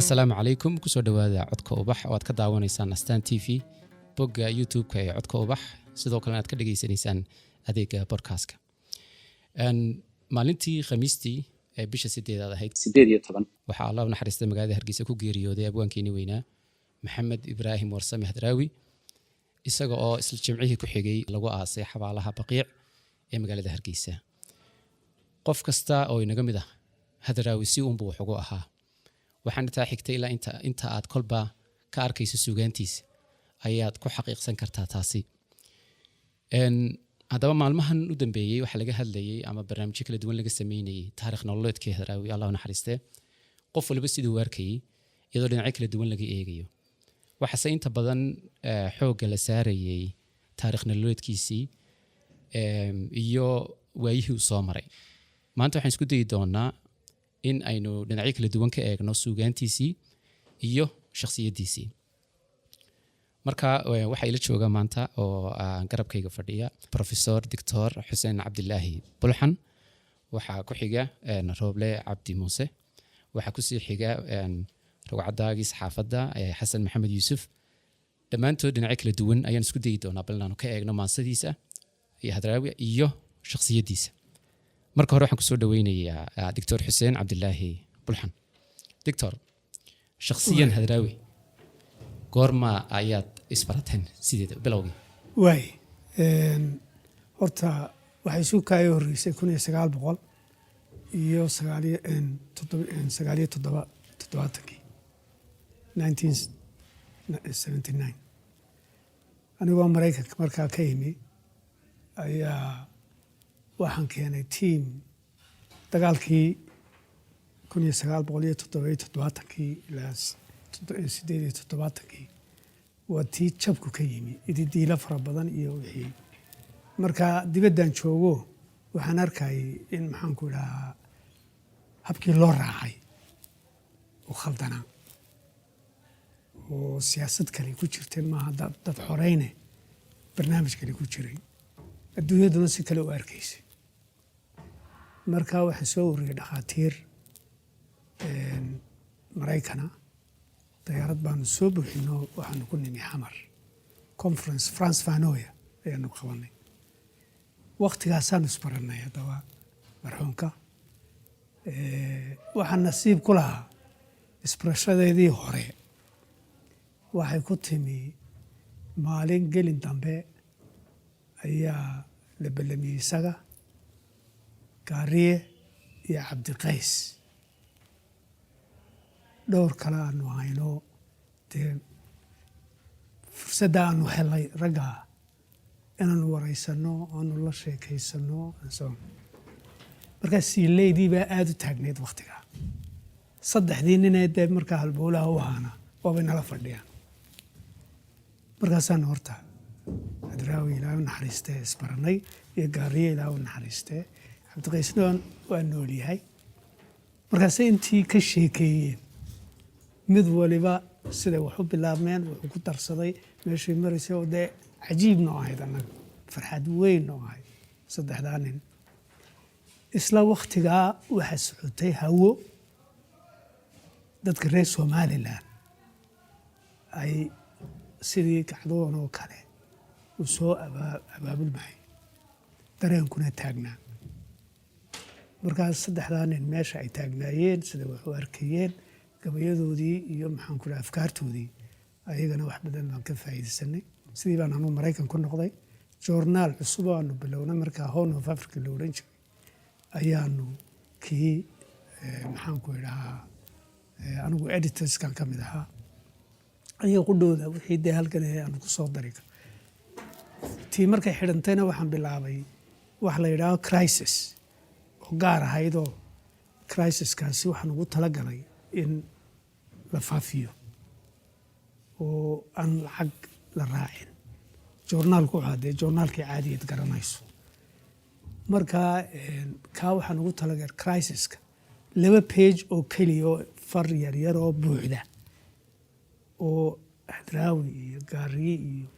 السلام عليكم كسو دواada codka ubax oo aad ka daawanaysaan Astaan TV bogga YouTube-ka ee codka ubax sidoo kale aad ka dhageysanaysaan adeega podcast-ka maalintii Khamiistii ee bisha 8 ahayd 18 waxa Allah naxariistay magaalada Hargeysa ku geeriyooday abwaankeeni weynaa Maxamed Ibraahim Warsame Hadraawi isaga oo isla jimcihii ku xigay lagu aasay xabaalaha Baqiic ee magaalada Hargeysa qof kasta oo inaga mid ah Hadraawi si uun buu wax ugu ahaa waxaan taa xigtay ilaa inta aad kolba ka arkayso suugaantiisa ayaad ku xaqiiqsan kartaa taasi hadaba maalmahan u dambeeyay waxa laga hadlayay ama barnaamijyo kala duwan laga sameeyay taariikh nololeedkii Hadraawi Allah u naxariistay qof walba sidoo warkay iyadoo dhinacyo kala duwan laga eegayo waxa inta badan xoogga la saarayay taariikh nololeedkiisii iyo waayihii uu soo maray maanta waxaan isku dayi doonaa in aynu dhinacyo kala duwan ka eegno suugaantiisii iyo shakhsiyadiisii marka waxa ila jooga maanta oo garabkayga fadhiya professor Dr. Xuseen Cabdilaahi Bulxan waxa ku xiga Rooble Cabdi Muuse waxa ku sii xiga rogcadaagii saxaafadda Xasan Maxamed Yuusuf dhammaantood dhinacyo kala duwan ayaan isku dayi doonaa bal inaanu ka eegno maansadiisa iyo Hadraawi iyo shakhsiyadiisa marka hore waxaan ku soo dhaweynayaa Dr. Xuseen Cabdilaahi Bulxan Dr. shakhsiyan Hadraawi goorma ayaad isbarateen sideeda bilowgii way horta waxay soo kaayay horeysay 1900 iyo 1979 anigoo Mareykanka markaa ka yimi ayaa waxaan keenay team dagaalkii 1977 ilaa 1978 waa tii jabku ka yimi ididiila fara badan iyo wixii marka dibaddan joogo waxaan arkay in maxaan ku dhahaa habkii loo raacay oo khaldana oo siyaasad kale ku jirtay maaha dad xoreyne barnaamij kale ku jiray adduunyaduna si kale u arkaysay marka waxa soo ururiyay dhaqaatiir Mareykana diyaarad baan soo buuxino waxaan ku nimi Xamar conference France Vanoya ayaan qabanay waqtigaasaan isbaranay hadaba marxuumka waxaan nasiib ku lahaa isbarashadeedii hore waxay ku timi maalin gelin dambe ayaa la ballamiyay isaga Gaariye iyo Cabdiqays dhowr kale aanu hayno dee fursadda aanu helay ragga inaanu waraysano aanu la sheekaysano markaas siileydii baa aad u taagneyd waqtiga saddexdii ninee dee markaa halbowlaha u ahaana waabay nala fadhiyaan markaasaan horta Hadraawi ilaahay u naxariistay isbaranay iyo Gaariye ilaahay u naxariistay Cabdiqaysna waa nool yahay markaas intii ka sheekeeyeen mid waliba sida wax u bilaabmeen wuxuu ku darsaday meeshii marisay oo dee cajiib noo ahayd annaga farxad weyn noo ahayd saddexdaa nin isla waqtigaa waxa socotay hawo dadka reer Somaliland ay sidii kacdoon oo kale u soo abaabulmay dareenkuna taagnaa markaas saddexdaa nin meesha ay taagnaayeen sida wax u arkayeen gabayadoodii iyo maxaan ku dhahaa afkaartoodii ayagana wax badan baan ka faa'iideysanay sidii baan anu Mareykan ku noqday joornaal cusub oo aanu bilownay markaa Horn of Africa la oran jiray ayaanu kii maxaan ku dhahaa anigu editorskan ka mid ahaa ayaga ku dhowda wixii dee halkan aanu ku soo daray tii markay xidhantayna waxaan bilaabay wax la yidhaahdo crisis oo gaar ahaydoo crisiskaasi waxaan ugu talagalay in la faafiyo oo aan lacag la raacin joornaalku caadee joornaalkii caadiyeed garanayso marka kaa waxaan ugu talagalay crisiska 2 page oo keliya oo far yar oo buuxda oo Hadraawi iyo Gaariye iyo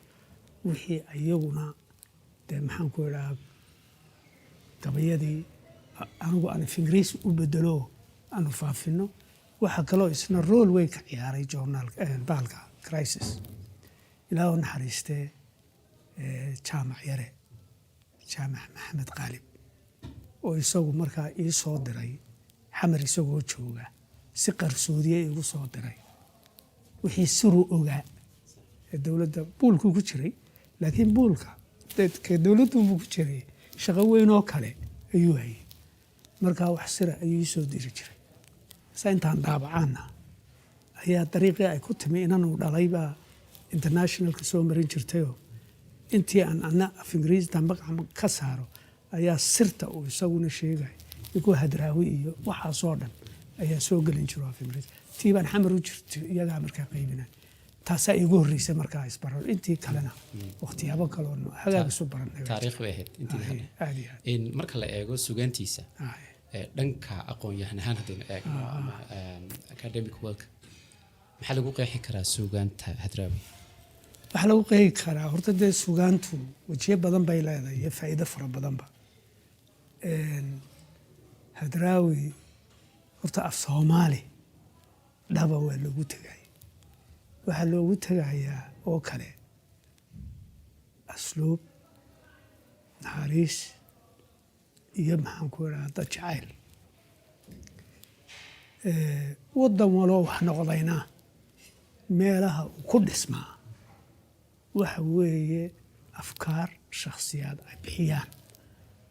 wixii ayaguna dee maxaan ku idhahaa gabayadii anigu aan Ingiriis u bedelo aanu faafino waxaa kaloo isna rool weyn ka ciyaaray bahalka crisis ilaa u naxariistee jaamac yare jaamac maxamed qaalib oo isagu markaa ii soo diray xamar isagoo jooga si qarsoodiye igu soo diray wixii siruu ogaa ee dowladda buulkuu ku jiray laakiin buulka dadka dowladduubuu ku jiray shaqo weyn oo kale ayuu hayay markaa wax sira ayuu ii soo diri jiray sa intaan daabacaana ayaa dariiqii ay ku timi inanuu dhalay baa internationalka soo marin jirtayoo intii aan ana af ingiriistan magaca ka saaro ayaa sirta uu isaguna sheegay igu hadraawi iyo waxaasoo dhan ayaa soo gelin jiro af ingiriis tii baan xamar u jirto iyagaa markaa qaybinay taasaa igu horreysay markaa isbarar intii kalena waqtiyaabo kaloo hagaag isu baranay taariikh bay ahayd intii kale aad iyo aad marka la eego sugaantiisa dhanka aqoon-yahan ahaan haddaynu eegno ama academic work maxaa lagu qeexi karaa sugaanta hadraawi waxaa lagu qeexi karaa horta dee sugaantu wajiyo badan bay leedahay iyo faa'iido fara badanba hadraawi horta af soomaali dhaba waa loogu tegaya waxaa loogu tegayaa oo kale asluub naxariis iyo maxaan ku idhaha dad jacayl waddan waloo wax noqdayna meelaha uu ku dhismaa waxa weeye afkaar shakhsiyaad ay bixiyaan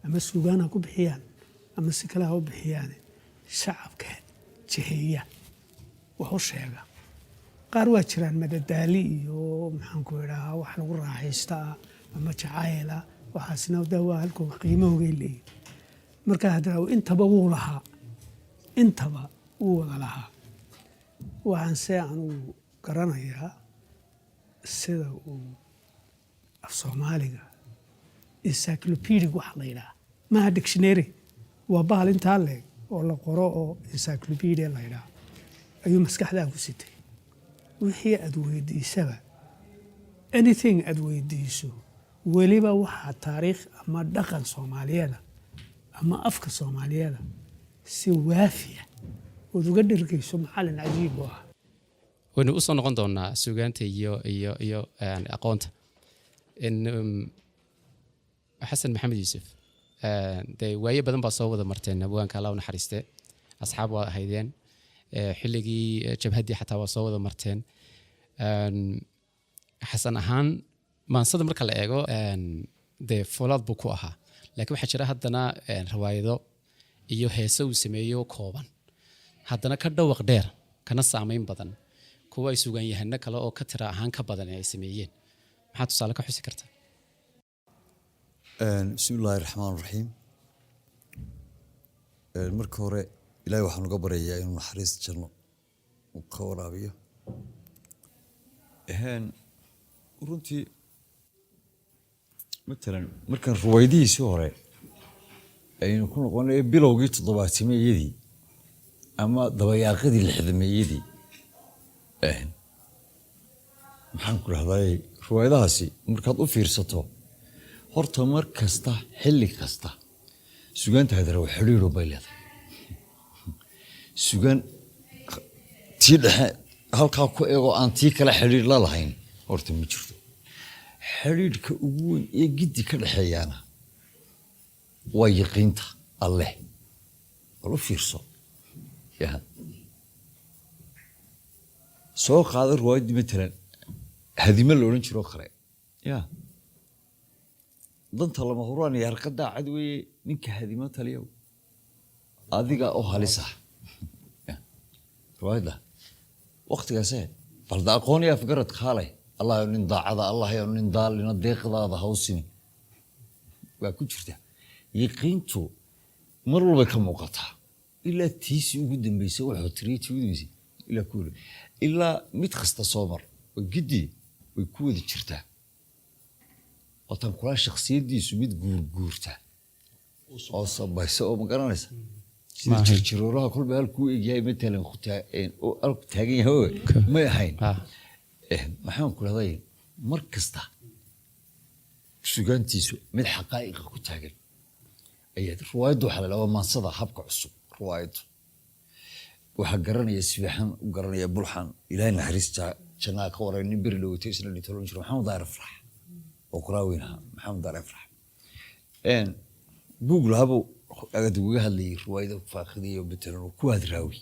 ama suugaan ha ku bixiyaan ama si kale ha u bixiyaan shacabka jiheeya wax u sheega qaar waa jiraan madadaali iyo maxaan ku idhahaa wax lagu raaxaystaa ama jacayla waxaasna waa halkoo qiimahoogay leeyihin marka hadraawi intaba wuu lahaa intaba wuu wada lahaa waxaan se anugu garanayaa sida uu af soomaaliga encyclopedic waxa la yidhaha maaha dictionary waa bahal intaa leeg oo la qoro oo encyclopedia la yidhaha ayuu maskaxdaa ku sitay wixii aad weydiisaba anything aad weydiiso weliba waxaa taariikh ama dhaqan soomaaliyeeda ama afka soomaaliyeeda si waafiya ood uga dhirgayso macallin cajiib u ah waynu u soo noqon doonaa sugaanta iyo aqoonta xasan maxamed yuusuf dee waaye badan baa soo wada marteen abwaanka allah u naxariiste asxaab waa ahaydeen xilligii jabhaddii xataa waa soo wada marteen xasan ahaan maansada marka la eego dee foolaad buu ku ahaa laakiin waxaa jira haddana riwaayado iyo heese uu sameeyo kooban haddana ka dhawaq dheer kana saameyn badan kuwa ay sugaan yahano kale oo ka tira ahaan ka badan ay sameeyeen maxaa tusaale ka xusi karta bismillaahi raxmaan raxiim marka hore ilaahay waxaan uga baryayaa inuu naxariis janno uu ka waraabiyo runtii matalan markaan ruwaydihiisii hore aynu ku noqonay bilowgii 70-meeyadii ama dabayaaqadii 60-meeyadii maxaan ku rahday ruwaayadahaasi markaad u fiirsato horta mar kasta xilli kasta sugaanta hadraawi xiriiro bay leedahay sugaan tii dhexe halkaa ku eego aan tii kale xiriir la lahayn horta ma jirto xiriirka ugu weyn ee giddi ka dhexeeyaana waa yaqiinta alleh wala fiirso soo qaada ruwaayadii matalan hadima la odhan jiroo kale danta lama huraan iyo harqadaa cad weeye ninka hadimo taliyow adiga oo halisa ruwaayadda waqtigaasee balda aqoon iyo afgarad kaalay allah yo nin daacada allah yo nin daalina deeqdaada hawsini waa ku jirta yaqiintu mar walbay ka muuqataa ilaa tiisii ugu dambeysay wuxuu tiriyey tii ugu dambeysay ilaa ku ilaa mid kasta soo mar oo giddii way ku wada jirtaa watan kula shakhsiyadiisu mid guurguurta oo sabaysa oo ma garanaysa sida jirjiroolaha kolba halkuu egyahay matalan oo alku taagan yahay may ahayn maxaan ku lahday mar kasta sugaantiisu mid xaqaa'iqa ku taagan ayaad ruwaayaddu waxaa la dhahaa maansada habka cusub ruwaayaddu waxaa garanaya si fiican u garanaya bulxan ilaahay naxariista jannaa ka waray nin beri dhawatay isla dhintolon jiro maxamed daahir afrax oo quraaweynaha maxamed daahir afrax buug lahabo agad uga hadlayay riwaayado faaqidiyo betelan oo ku hadraawi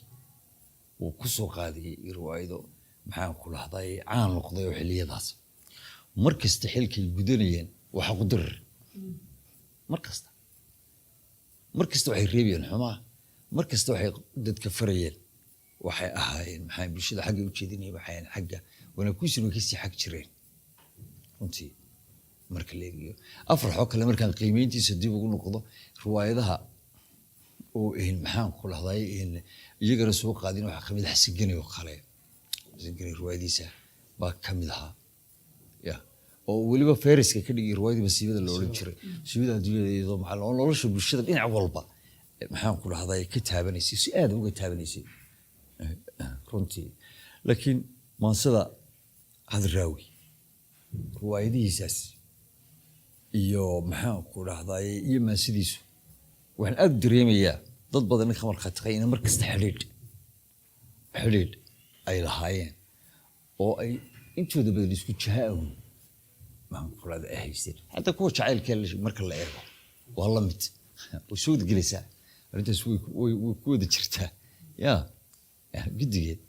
oo ku soo qaadiyay riwaayado maxaan ku lahday caan noqday oo xilliyadaas markasta xilkay gudanayeen waxa ku dirir markasta waxay reebayeen xumaa markasta waxay dadka farayeen waxay ahaayeen maxay bulshada xagga u jeedinayeen waxay xagga wana ku soo kasii xag jireen runtii marka la eegayo afar xog kale markaan qiimeyntiisa dib ugu noqdo riwaayadaha oo maxaan ku lahday iyagana soo qaadin waxa kamid ah Xasigani oo kale Xasigani riwaayadiisa baa kamid ahaa oo waliba Fariska ka dhigay riwaayadii masiibada la oran jiray masiibada adduunyada maxaa oo nolosha bulshada dhinac walba maxaan ku lahday ka taabanaysay si aad uga taabanaysay runtii laakiin maansada hadraawi riwaayadihiisaas iyo maxaan ku lahday iyo maasidiisu waxaan aad dareemayaa dad badan ka markhaatay in markasta xidhiidh ay lahaayeen oo ay intooda badan isku jahaa'un maxaan ku lahday haysteen hadda kuwa jacaylka marka la eego waa la mid oo soo gelaysaa arintaas way ku wada jirtaa gidigeed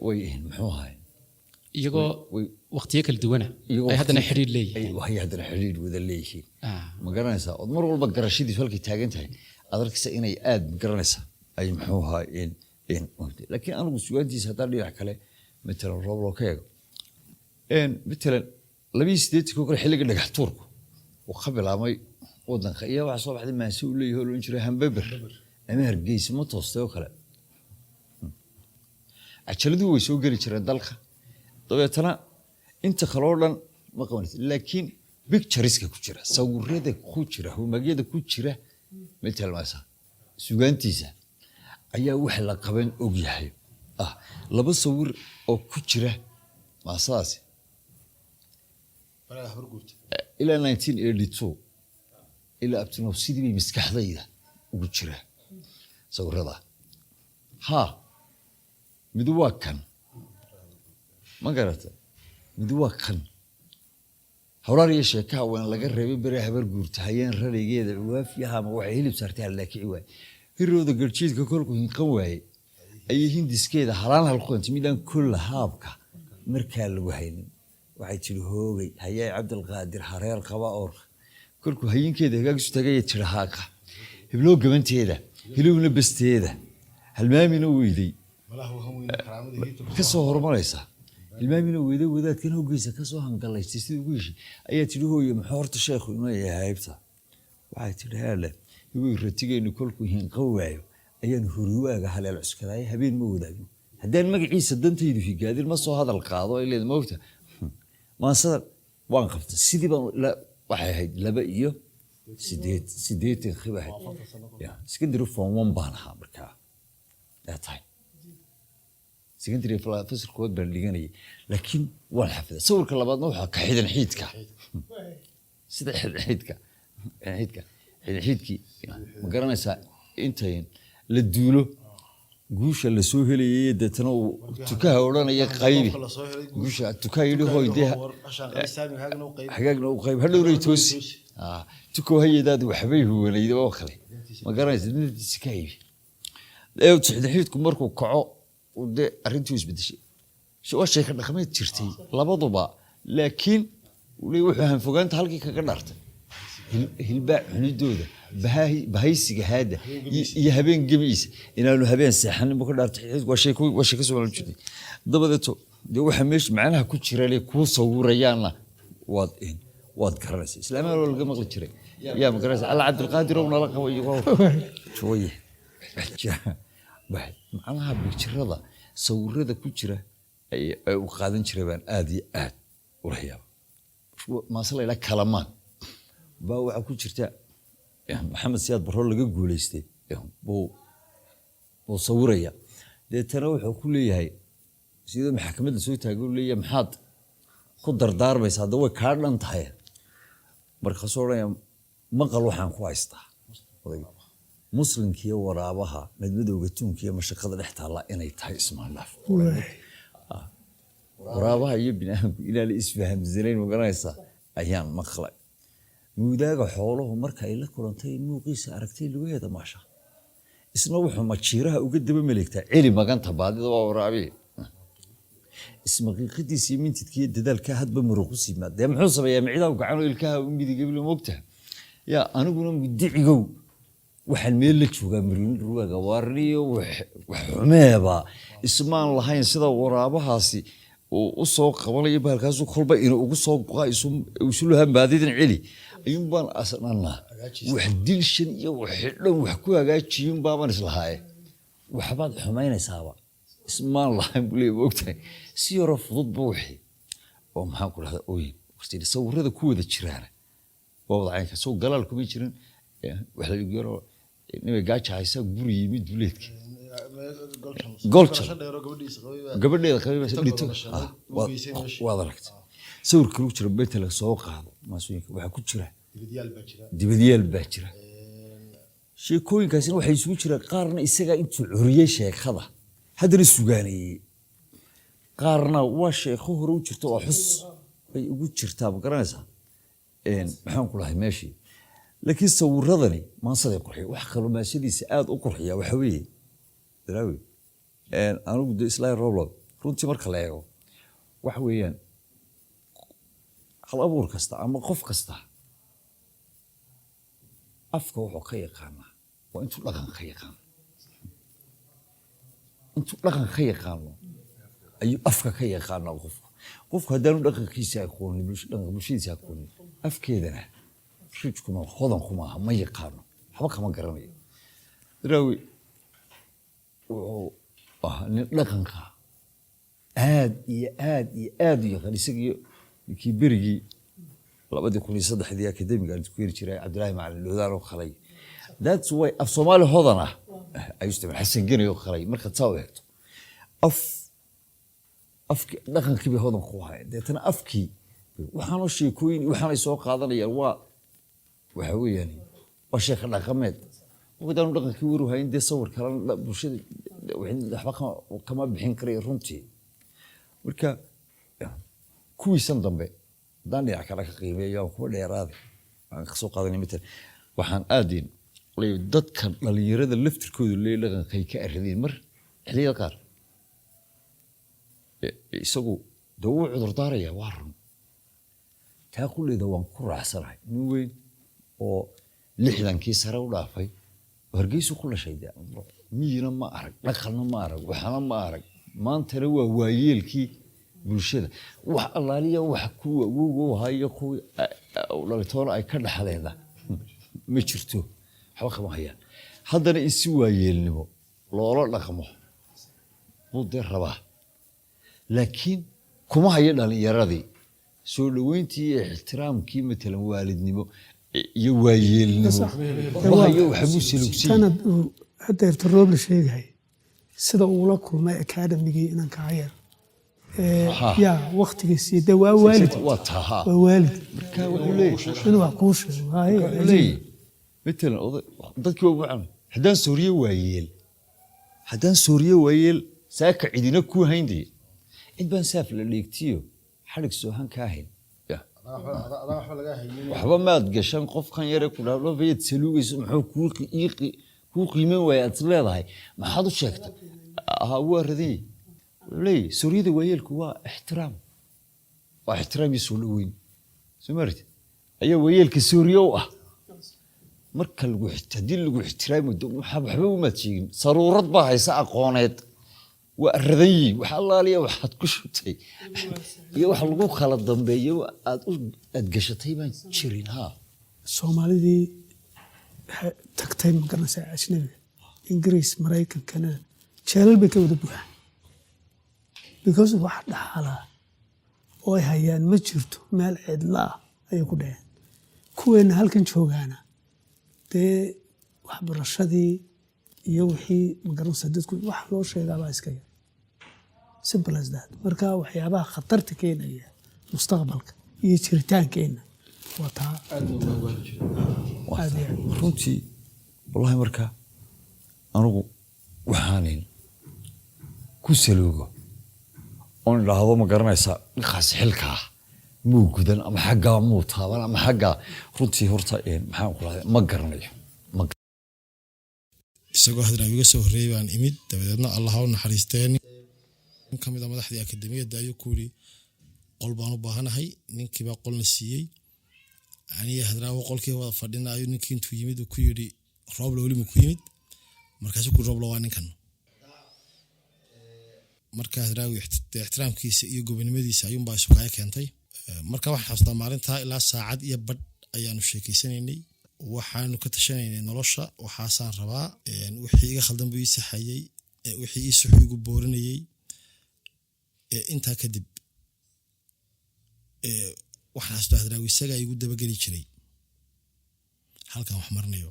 way muxuu ahaay iyagoo waqtiyo kala duwana ay haddana xiriir leeyihiin waxay haddana xiriir wada leeyihiin ma garanaysaa oo mar walba garashadiisu halkay taagan tahay aad arkaysa inay aad garanaysaa ay muxuu ahaayeen laakiin anigu sugaantiisa haddaan dhinac kale matalan roob loo ka eego matalan 28 kale xilliga dhagax tuurku uu ka bilaabmay wadanka iyo waxa soo baxday maasi uu leeyahay oo jiray hambeber ama Hargeysa ma toostay oo kale ajaladu way soo gali jireen dalka dabeetana inta kale oo dhan ma qabanaysa laakiin pictureska ku jira sawirada ku jira humagiyada ku jira matalan maasa sugaantiisa ayaa wax la qaban og yahay laba sawir oo ku jira maasaas ilaa 1982 ilaa abtino sidii bay maskaxdayda ugu jira sawirada mid waa kan ma garata mid waa kan hawlaar iyo sheekaha waan laga reebay bari habar guurta hayeen raligeeda waafiyaha ma waxay hilib saartay laakiin waay hirooda garjiidka kolku hinqan waayay ay hindiskeeda halaan halqoonti midaan kul haabka markaa lagu haynin waxay tiri hoogay hayay Cabdul Qaadir Hareer qaba oo kolku hayinkeeda hagaagsu tagay tirahaaqa hiblo gabanteeda hilibna basteeda halmaamina weeday ka soo hormaraysa ilmaamina weeday wadaadkan hogeysa ka soo hangalaystay sidii ugu heshay ayaa tiri hooyo maxaa horta sheekhu inoo yahay haybta waxay tiri haale igu ratigeenu kolku hinqan waayo ayaan huriwaaga haleel cuskaday habeen ma wadaagno haddaan magaciisa dantaydu higaadir ma soo hadal qaado ilaa moogta maasada waan qabtay sidii baan waxay ahayd 2 iyo 8 khibaha secondary form 1 baan ahaa markaa tahay secondary fasalkood baan dhiganayay laakiin waan xafiday sawirka labaadna waxa ka xidan xiidka sida xiidkii ma garanaysaa intayn la duulo guusha la soo helayay dadna uu tukaha oranaya qaybi guusha tukaha yidhi hooydeha xagaagna uu qayb hadhowray toosi tuko hayadaad waxbay huwanaydo oo kale ma garanaysaa dadkiisa qaybi xiidku markuu kaco de arintii isbedeshay soo sheeka dhaqameed jirtay labaduba laakiin wuxuu han fogaanta halkii kaga dhartay hilbaa xunidooda bahaysiga haada iyo habeen gamiis inaanu habeen seexan buu ka dhartay waa sheeko soo jeeday dabadeeto de waxa meesha macnaha ku jira le ku sawirayaana waad garanaysaa islaamada laga maqli jiray yaa ma garanaysaa alla Cabdul Qaadir oo nala qabo iyo shooye macnaha bicirada sawirada ku jira ay u qaadan jireen baan aad iyo aad u rayaab maasala ila kalamaan baa waxa ku jirta Maxamed Siyaad Barro laga guuleystay buu sawiraya deetana wuxuu ku leeyahay sida maxkamadda soo taago leeyahay maxaad ku dardaarmaysaa hadda way ka dhan tahay marka soo maqal waxaan ku haystaa muslimkiiyo waraabaha madmadowga tuunkiiyo mashaqada dhex taalla inay tahay ismaandhaaf waraabaha iyo biniaadamku ilaa la isfahamsanayn magaranaysaa ayaan maqlay muudaaga xooluhu marka ay la kulantay muuqiisa aragtay lugaheeda maasha isna wuxuu majiiraha uga daba maleegtaa celi maganta baadida waa waraabiye ismaqiiqadiisa iyo mintidkiiyo dadaalkaa hadba muruq u siimaa dee muxuu sameeyaa micidaa gacano ilkaha u midigabla moogtaha yaa aniguna mudicigow waxaan meel la joogaa marin ruwaaga waarniyo wax xumeeba ismaan lahayn sida waraabahaasi uu u soo qabanayo bahalkaasu kolba inuu ugu soo go'a isu lahaan baadidan celi ayuun baan asnanaa wax dilshan iyo wax xidhan wax ku hagaajiyun baaban islahaaye waxbaad xumaynaysaaba ismaan lahayn buu leeyahay moogtahay si yaro fududba wixii oo maxaan ku dhahdaa ooyin waqtiga sawirada ku wada jiraana waa wada caynka soo galaal kuma jirin wax la yaro inay gaaja haysa guri yimid duleedkii goljan gabadheeda qabiibaa dhito waad aragtay sawirka lagu jira beenta laga soo qaado maasooyinka waxaa ku jira dibadyaal baa jira sheekooyinkaasina waxay isugu jiraan qaarna isagaa intuu curiyey sheekada haddana sugaaneeyey qaarna waa sheeko hore u jirto oo xus bay ugu jirtaa ma garanaysaa maxaan ku lahay meeshii laakiin sawiradani maansaday qurxiya wax kaloo maashadiisa aada u qurxiya waxa weeye daraawi anigu de islaahi roblo runtii marka la eego waxa weeyaan hal abuur kasta ama qof kasta afka wuxuu ka yaqaanaa waa intuu dhaqan ka yaqaano intuu dhaqan ka yaqaano ayuu afka ka yaqaanaa qofku haddaanu dhaqankiisa aqoonin dhaqanka bulshadiisa aqoonin afkeedana rijkuma hodankuma aha ma yaqaano waxba kama garanayo daraawi wuxuu ahaa nin dhaqanka aad iyo aad iyo aad u yaqaan isagii ninkii berigii 2003 akademiga aan ku yiri jiray Cabdilaahi Macalin Loodaan oo khalay that's why af Soomaali hodan ah ayuu isticmaal xasan gani oo khalay marka taa weerto afki dhaqankii bay hodan ku ahayd deetana afkii waxaan oo sheekooyin waxaan ay soo qaadanayaan waxa weeyaan waa sheeko dhaqameed wadaan dhaqankii waru hayn de sawir kala bulshada waxba kama bixin karay runtii marka kuwiisan dambe daniya kala ka qiimeeyo ku dheeraad aan ka soo qaadanay mid waxaan aadin dadkan dhalinyarada laftirkoodu leeyahay dhaqankay ka arideen mar xilliga qaar isagu dawuu cudur daaraya waa run taa kulleeda waan ku raacsanahay nin weyn oo 60kii sare u dhaafay wargeysu ku lashay miyina ma arag dhaqanna ma arag waxana ma arag maantana waa waayeelkii bulshada wax allaaliya wax kuwa ugu hayo kuwa dhalitoona ay ka dhaxleeda ma jirto waxba kama hayaan haddana in si waayeelnimo loola dhaqmo budde rabaa laakiin kuma hayo dhalinyaradii soo dhaweyntii iyo ixtiraamkii matalan waalidnimo iyo waayeelnimo wahayo waxbuu silugsiiyey sanad hadda irtiroob la sheegay sida uu la kulmay academy-gii inanka ayar يا وقت السيدة ووالد ووالد شنو عقوش هاي مثل ضدك وعم حدان سوريا ويل ساك عيدنا كو هيندي إن بان سافر لليكتيو حرق سوهان كاهن وحبا ما تقشان قف كان يرك ولا لا بيت سلوك يسمحوا كو قيمة ويأتلاد هاي ما حدو شكت هو ردي ليه سوريا ويل كوا احترام واحترام يسولوين سمرت أيه ويل كسوريا marka lagu hadii lagu ixtiraamo waxba uma tiigin saruurad baa haysa aqooneed waa raday waxa allaaliya waxaad ku shubtay iyo wax lagu kala dambeeyo aad gashatay baan jirin ha Soomaalidii tagtay magarnaysa ajnabiga Ingiriis Mareykan Kanada jeelal bay ka wada buuxaan because wax dhaxala oo ay hayaan ma jirto meel cidla ay ku dhaceen kuweena halkan joogaana dee waxbarashadii iyo wixii magaranaysa dadku wax loo sheegaa iska yar simple as that marka waxyaabaha khatarta keenaya mustaqbalka iyo jiritaankeena waa taa runtii wallahi marka anigu waxaanin ku saloogo oon idhaahdo ma garanaysaa ninkaas xilkaa muu gudan ama xaggaa muu taaban ama xaggaa runtii horta maxaan ku rahday ma garanayo isagoo hadraawiga soo horreeyay baan imid dabadeedna allah ha u naxariisteen nin ka mid a madaxdii akademiyadda ayuu ku yidhi qol baan u baahanahay ninkii baa qolna siiyey aniga hadraawo qolkii wada fadhinayo ninkii intuu yimid uu ku yidhi roobla weli ma ku yimid markaasuu ku roobla waa ninkan marka hadraawi ixtiraamkiisa iyo gobonimadiisa ayuunbaa isukaayo keentay marka waxaan xasuustaa maalintaa ilaa saacad iyo badh ayaanu sheekeysanaynay waxaanu ka tashanaynay nolosha waxaasaan rabaa wixii iga khaldan buu ii saxayey wixii ii suxu igu boorinayey intaa kadib waxaan xasuustaa hadraawi isagaa igu dabageli jiray halkan wax marnayo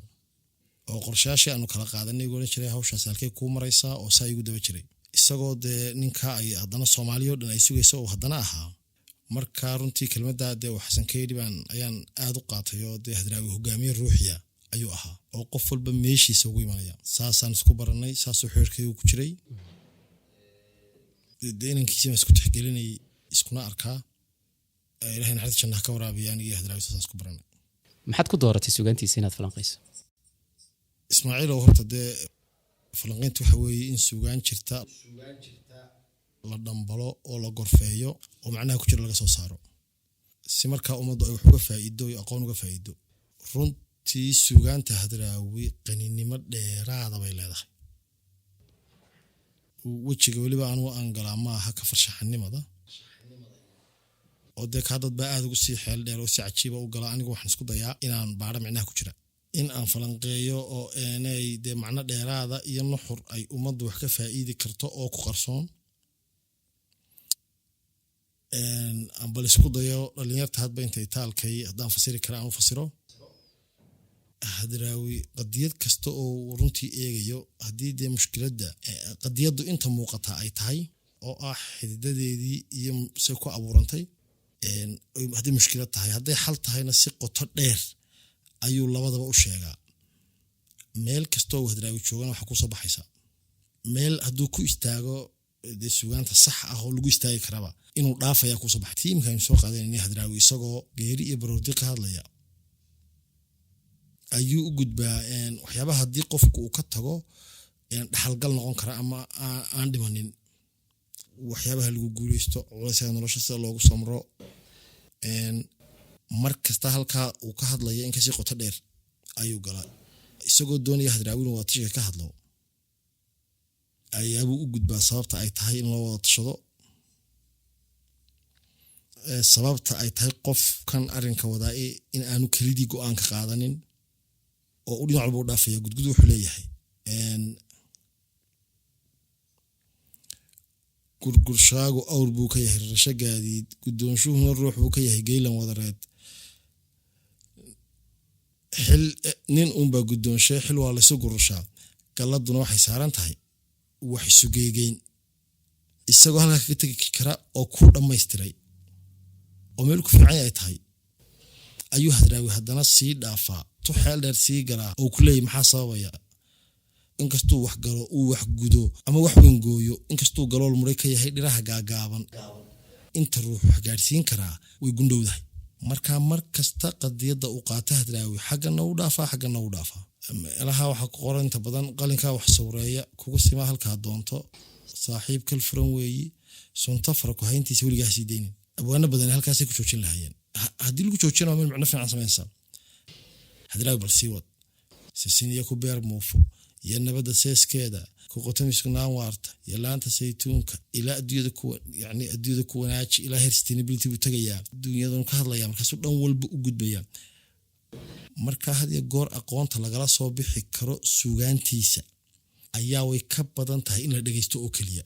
oo qorshayaashii aanu kala qaadanay igu odhan jiray hawshaas halkay kuu maraysaa oo saa igu daba jiray isagoo dee ninka ay haddana soomaaliya oo dhan ay sugayso oo haddana ahaa marka runtii kelmaddaa dee uu xasan ka yidhi ayaan aad u qaatay oo dee hadraawi hogaamiye ruuxiya ayuu ahaa oo qof walba meeshiisa ugu imanaya saasaan isku barannay saasuu xeerkaygu ku jiray dee inankiisima isku tixgelinayay iskuna arkaa ilahay naxariis jannaha ka waraabiya anigii hadraawi saasaan isku barannay maxaad ku dooratay sugaantiisa inaad falanqayso ismaaciilow horta dee falanqaynta waxa weeye in sugaan jirta la dhambalo oo la gorfeeyo oo macnaha ku jira laga soo saaro si markaa ummaddu ay wax uga faa'iido iyo aqoon uga faa'iido runtii sugaanta hadraawi qaninimo dheeraada bay leedahay wejiga weliba anugu aan galaa ma aha ka farshaxanimada oo dee kaa dad baa aad ugu sii xeel dheer oo si cajiiba u galaa anigu waxaan isku dayaa inaan baadho micnaha ku jira in aan falanqeeyo oo eenay dee macno dheeraada iyo nuxur ay ummaddu wax ka faa'iidi karto oo ku qarsoon bal isku dayo dhalinyarta hadba intay taalkay haddaan fasiri kara aan u fasiro hadraawi qadiyad kasta oo runtii eegayo haddii dee mushkiladda qadiyaddu inta muuqata ay tahay oo ah xididadeedii iyo say ku abuurantay haddii mushkilad tahay hadday xal tahayna si qoto dheer ayuu labadaba u sheegaa meel kastoo uu hadraawi joogana waxaa kusoo baxaysa meel hadduu ku istaago dee sugaanta sax ah oo lagu istaagi karaba inuu dhaafayaa kusoo baxay tiimkaaynu soo qaadanayna hadraawi isagoo geeri iyo baroordi ka hadlaya ayuu u gudbaa waxyaabaha haddii qofku uu ka tago dhaxalgal noqon kara ama aan dhimanin waxyaabaha lagu guuleysto culaysaga nolosha sida loogu samro mar kasta halkaa uu ka hadlaya in kasii qoto dheer ayuu galaa isagoo doonaya hadraawin waa tashiga ka hadlo ayaabuu u gudbaa sababta ay tahay in loo wada tashado sababta ay tahay qofkan arrinka wadaa in aanu kelidii go-aan ka qaadanin oo u dhinac walba u dhaafaya gudgud wuxuu leeyahay gurgurshaagu awr buu ka yahay rarasho gaadiid guddoonshuhuna ruux buu ka yahay geylan wadareed xil nin unbaa guddoonshe xil waa laysu gurushaa galladuna waxay saaran tahay wax isu geegeyn isagoo halkaa kaga tegi kara oo ku dhammaystiray oo meel ku fiican ay tahay ayuu hadraawi haddana sii dhaafaa tu xeel dheer sii galaa oo ku leeyahy maxaa sababaya inkastuu wax galo uu wax gudo ama wax wengooyo inkastuu galool muray ka yahay dhiraha gaagaaban inta ruux wax gaadhsiin karaa way gundhowdahay markaa mar kasta qadiyadda uu qaata hadraawi xaggana u dhaafaa xaggana u dhaafaa meelaha waxaa ku qoran inta badan qalinkaa wax sawreeya kugu simaa halkaa doonto saaxiib kal furan weeyi sunta fara ku hayntiisa weligaa sii deynin abwaano badan halkaasay ku joojin lahaayeen haddii lagu joojina waa meel macno fiican samaysa hadraawi bal sii wad sisiniya ku beer muufo iyo nabadda seeskeeda ku qotamiskunaan waarta iyo laanta saytuunka ilaa adduunyada ku wanaaji ilaa heer sustainability buu tagayaa adduunyadun ka hadlayaa markaasuu dhan walba u gudbayaa marka had iyo goor aqoonta lagala soo bixi karo sugaantiisa ayaa way ka badan tahay in la dhegeysto oo keliya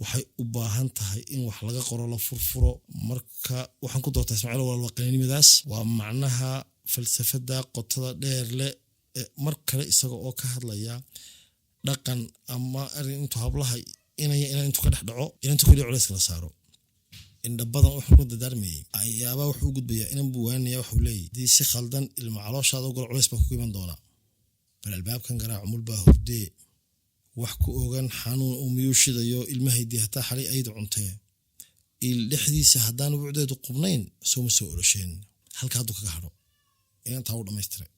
waxay u baahan tahay in wax laga qoro la furfuro marka waxaan ku doortaa ismaaciil walba qaninimadaas waa macnaha falsafada qotada dheer leh mar kale isaga oo ka hadlaya dhaqan ama arrin intuu hablaha intuu ka dhex dhaco intuu keliya culayska la saaro indha badan wuxuu ku dadaarmayay ayaabaa wuxuu u gudbayaa inan buu waanaya waxuu leeyahy haddii si khaldan ilma calooshaada u galo culays baa kugu iman doonaa bal albaabkan garaac umul baa hurdee wax ku ogan xanuun uu miyuu shidayo ilmahaydii hataa xalay ayda cuntee il dhexdiisa haddaan buucdeedu qubnayn sooma soo olosheen halka hadduu kaga hadho inantaa u dhamaystiray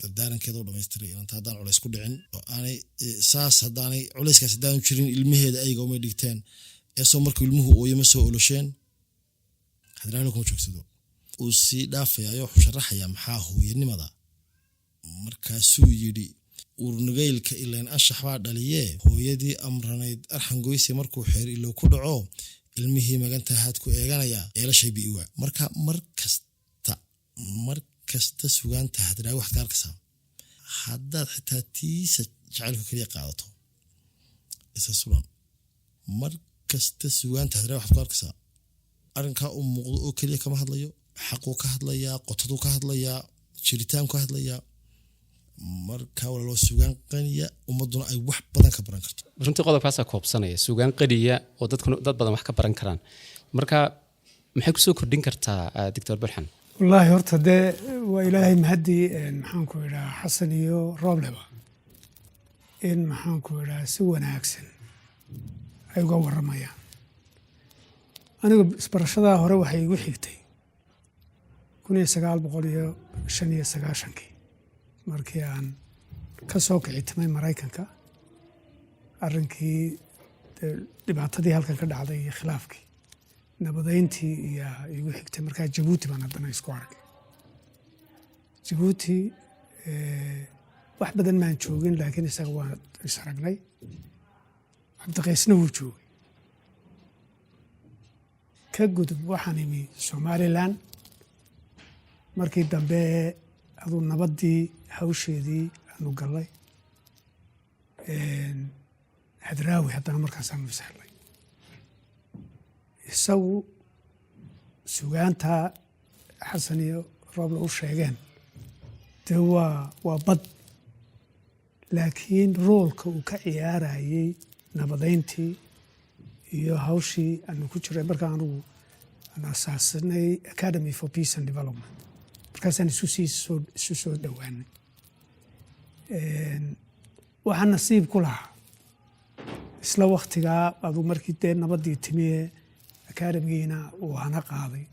dardaarankeeda u dhamaystiray inanta haddaan culays ku dhicin oo aanay saas haddaanay culayskaas haddaanu jirin ilmaheeda ayga umay dhigteen eesoo markuu ilmuhu ooyama soo olosheen hadraana kuma joogsado uu sii dhaafayayo wuxuu sharaxayaa maxaa hooyanimada markaasuu yidhi urnugaylka ilayn anshax baa dhaliyee hooyadii amranayd arxangoysi markuu xeer ilow ku dhaco ilmihii maganta haad ku eeganaya eelashay biiwa marka mar kasta sugaanta hadraawi waxaad ka arkaysaa haddaad xitaa tiisa jacaylku keliya qaadato isa sulan mar kasta sugaanta hadraawi waxaad ku arkaysaa arrinkaa uu muuqdo oo keliya kama hadlayo xaquu ka hadlayaa qotaduu ka hadlayaa jiritaanku ka hadlayaa marka walaaloo sugaan qaniya ummaduna ay wax badan ka baran karto runtii qodobkaasaa koobsanaya sugaan qaniya oo dad badan wax ka baran karaan marka maxay kusoo kordhin kartaa doctor Burhan wallaahi horta dee waa ilaahay mahadii maxaan ku idhaa xasan iyo roobleba in maxaan ku idhaa si wanaagsan ay uga warramayaan aniga isbarashadaa hore waxay igu xigtay 1995 markii aan ka soo kicitimay Maraykanka arrinkii dhibaatadii halkan ka dhacday iyo khilaafkii nabadeyntii iyo igu xigtay markaa Djibouti baan haddana isku arkay Djibouti wax badan maan joogin laakiin isaga waan is aragnay cabdiqaysna wuu joogay ka gudub waxaan imi Somaliland markii dambe aduu nabadii hawsheedii aanu galay hadraawi haddana markaasaan misahlay isagu sugaanta xasan iyo rooble u sheegeen dee waa bad laakiin roolka uu ka ciyaarayay nabadeyntii iyo hawshii aanu ku jiray markaa anugu aan asaasanay Academy for Peace and Development markaasaan isu soo dhowaanay waxaan nasiib ku lahaa isla waktigaa aduu markii dee nabadii timiye akademigiina uu hana qaaday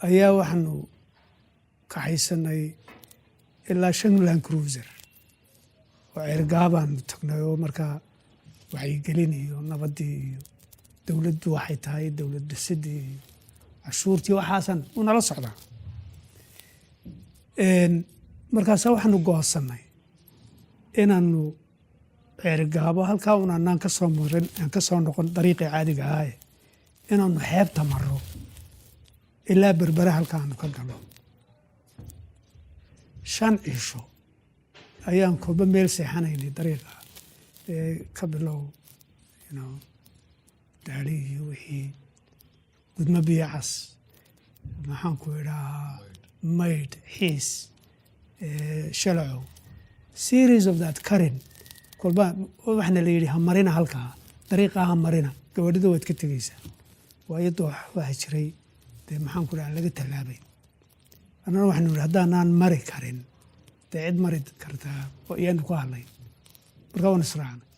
ayaa waxaanu kaxaysanay ilaa 5 Land Cruiser oo ceergaabaanu tagnay oo markaa wacyigelin iyo nabadii iyo dowladdu waxay tahay dowlad dhisidii iyo cashuurtii waxaasan u nala socdaa markaasaa waxaanu go'aansanay inaanu ceergaabo halkaa unanaan ka soo marin aan ka soo noqon dariiqii caadiga ahaye inaanu xeebta maro ilaa berbere halkaanu ka galo 5 cisho ayaan kolba meel seexanaynay dariiqa ka bilow daali iyo wixii gudmo biyo cas maxaan ku idhahaa maydh xiis shalacow series of that karin kolba waxna la yidhi ha marina halkaa dariiqaa ha marina gabadhida waad ka tegaysaa waayo doox waxa jiray dee maxaan ku dhaha laga tallaabay annana waxaanu yidhi haddaanaan mari karin dee cid mari kartaa iyaanu ku hadlay markaa waan israacnay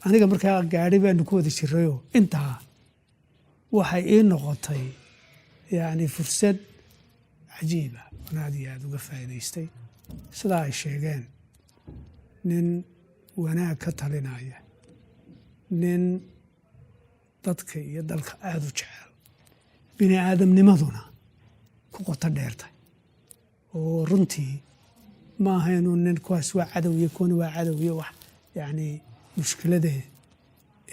aniga markaa gaadhi baanu ku wada jirayoo intaa waxay ii noqotay yacni fursad cajiiba oon aad iyo aad uga faa'iidaystay sidaa ay sheegeen nin wanaag ka talinaya nin dadka iyo dalka aad u jecel bini aadamnimaduna ku qoto dheertay oo runtii ma ahaynu nin kuwaas waa cadow iyo kuwani waa cadow iyo wax yacni mushkiladee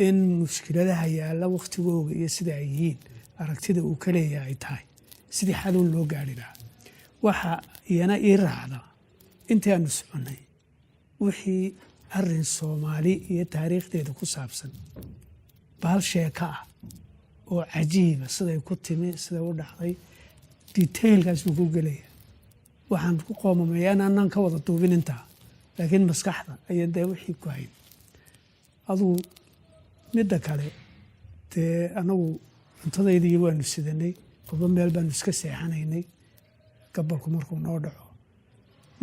in mushkiladaha yaalla waktigooga iyo sida ay yihiin aragtida uu ka leeyahay ay tahay sidii xaluun loo gaari lahaa waxa iyana ii raacda intii aanu soconnay wixii arrin Soomaali iyo taariikhdeeda ku saabsan bahal sheeka ah oo cajiiba siday ku timi siday u dhacday detailkaas uu ku gelaya waxaan ku qoomamaya inaanan ka wada duubin intaa laakiin maskaxda ayaa dee wixii ku hayn aduu midda kale dee anagu cuntadaydii waanu sidanay kolba meel baanu iska seexanaynay gabalku markuu noo dhaco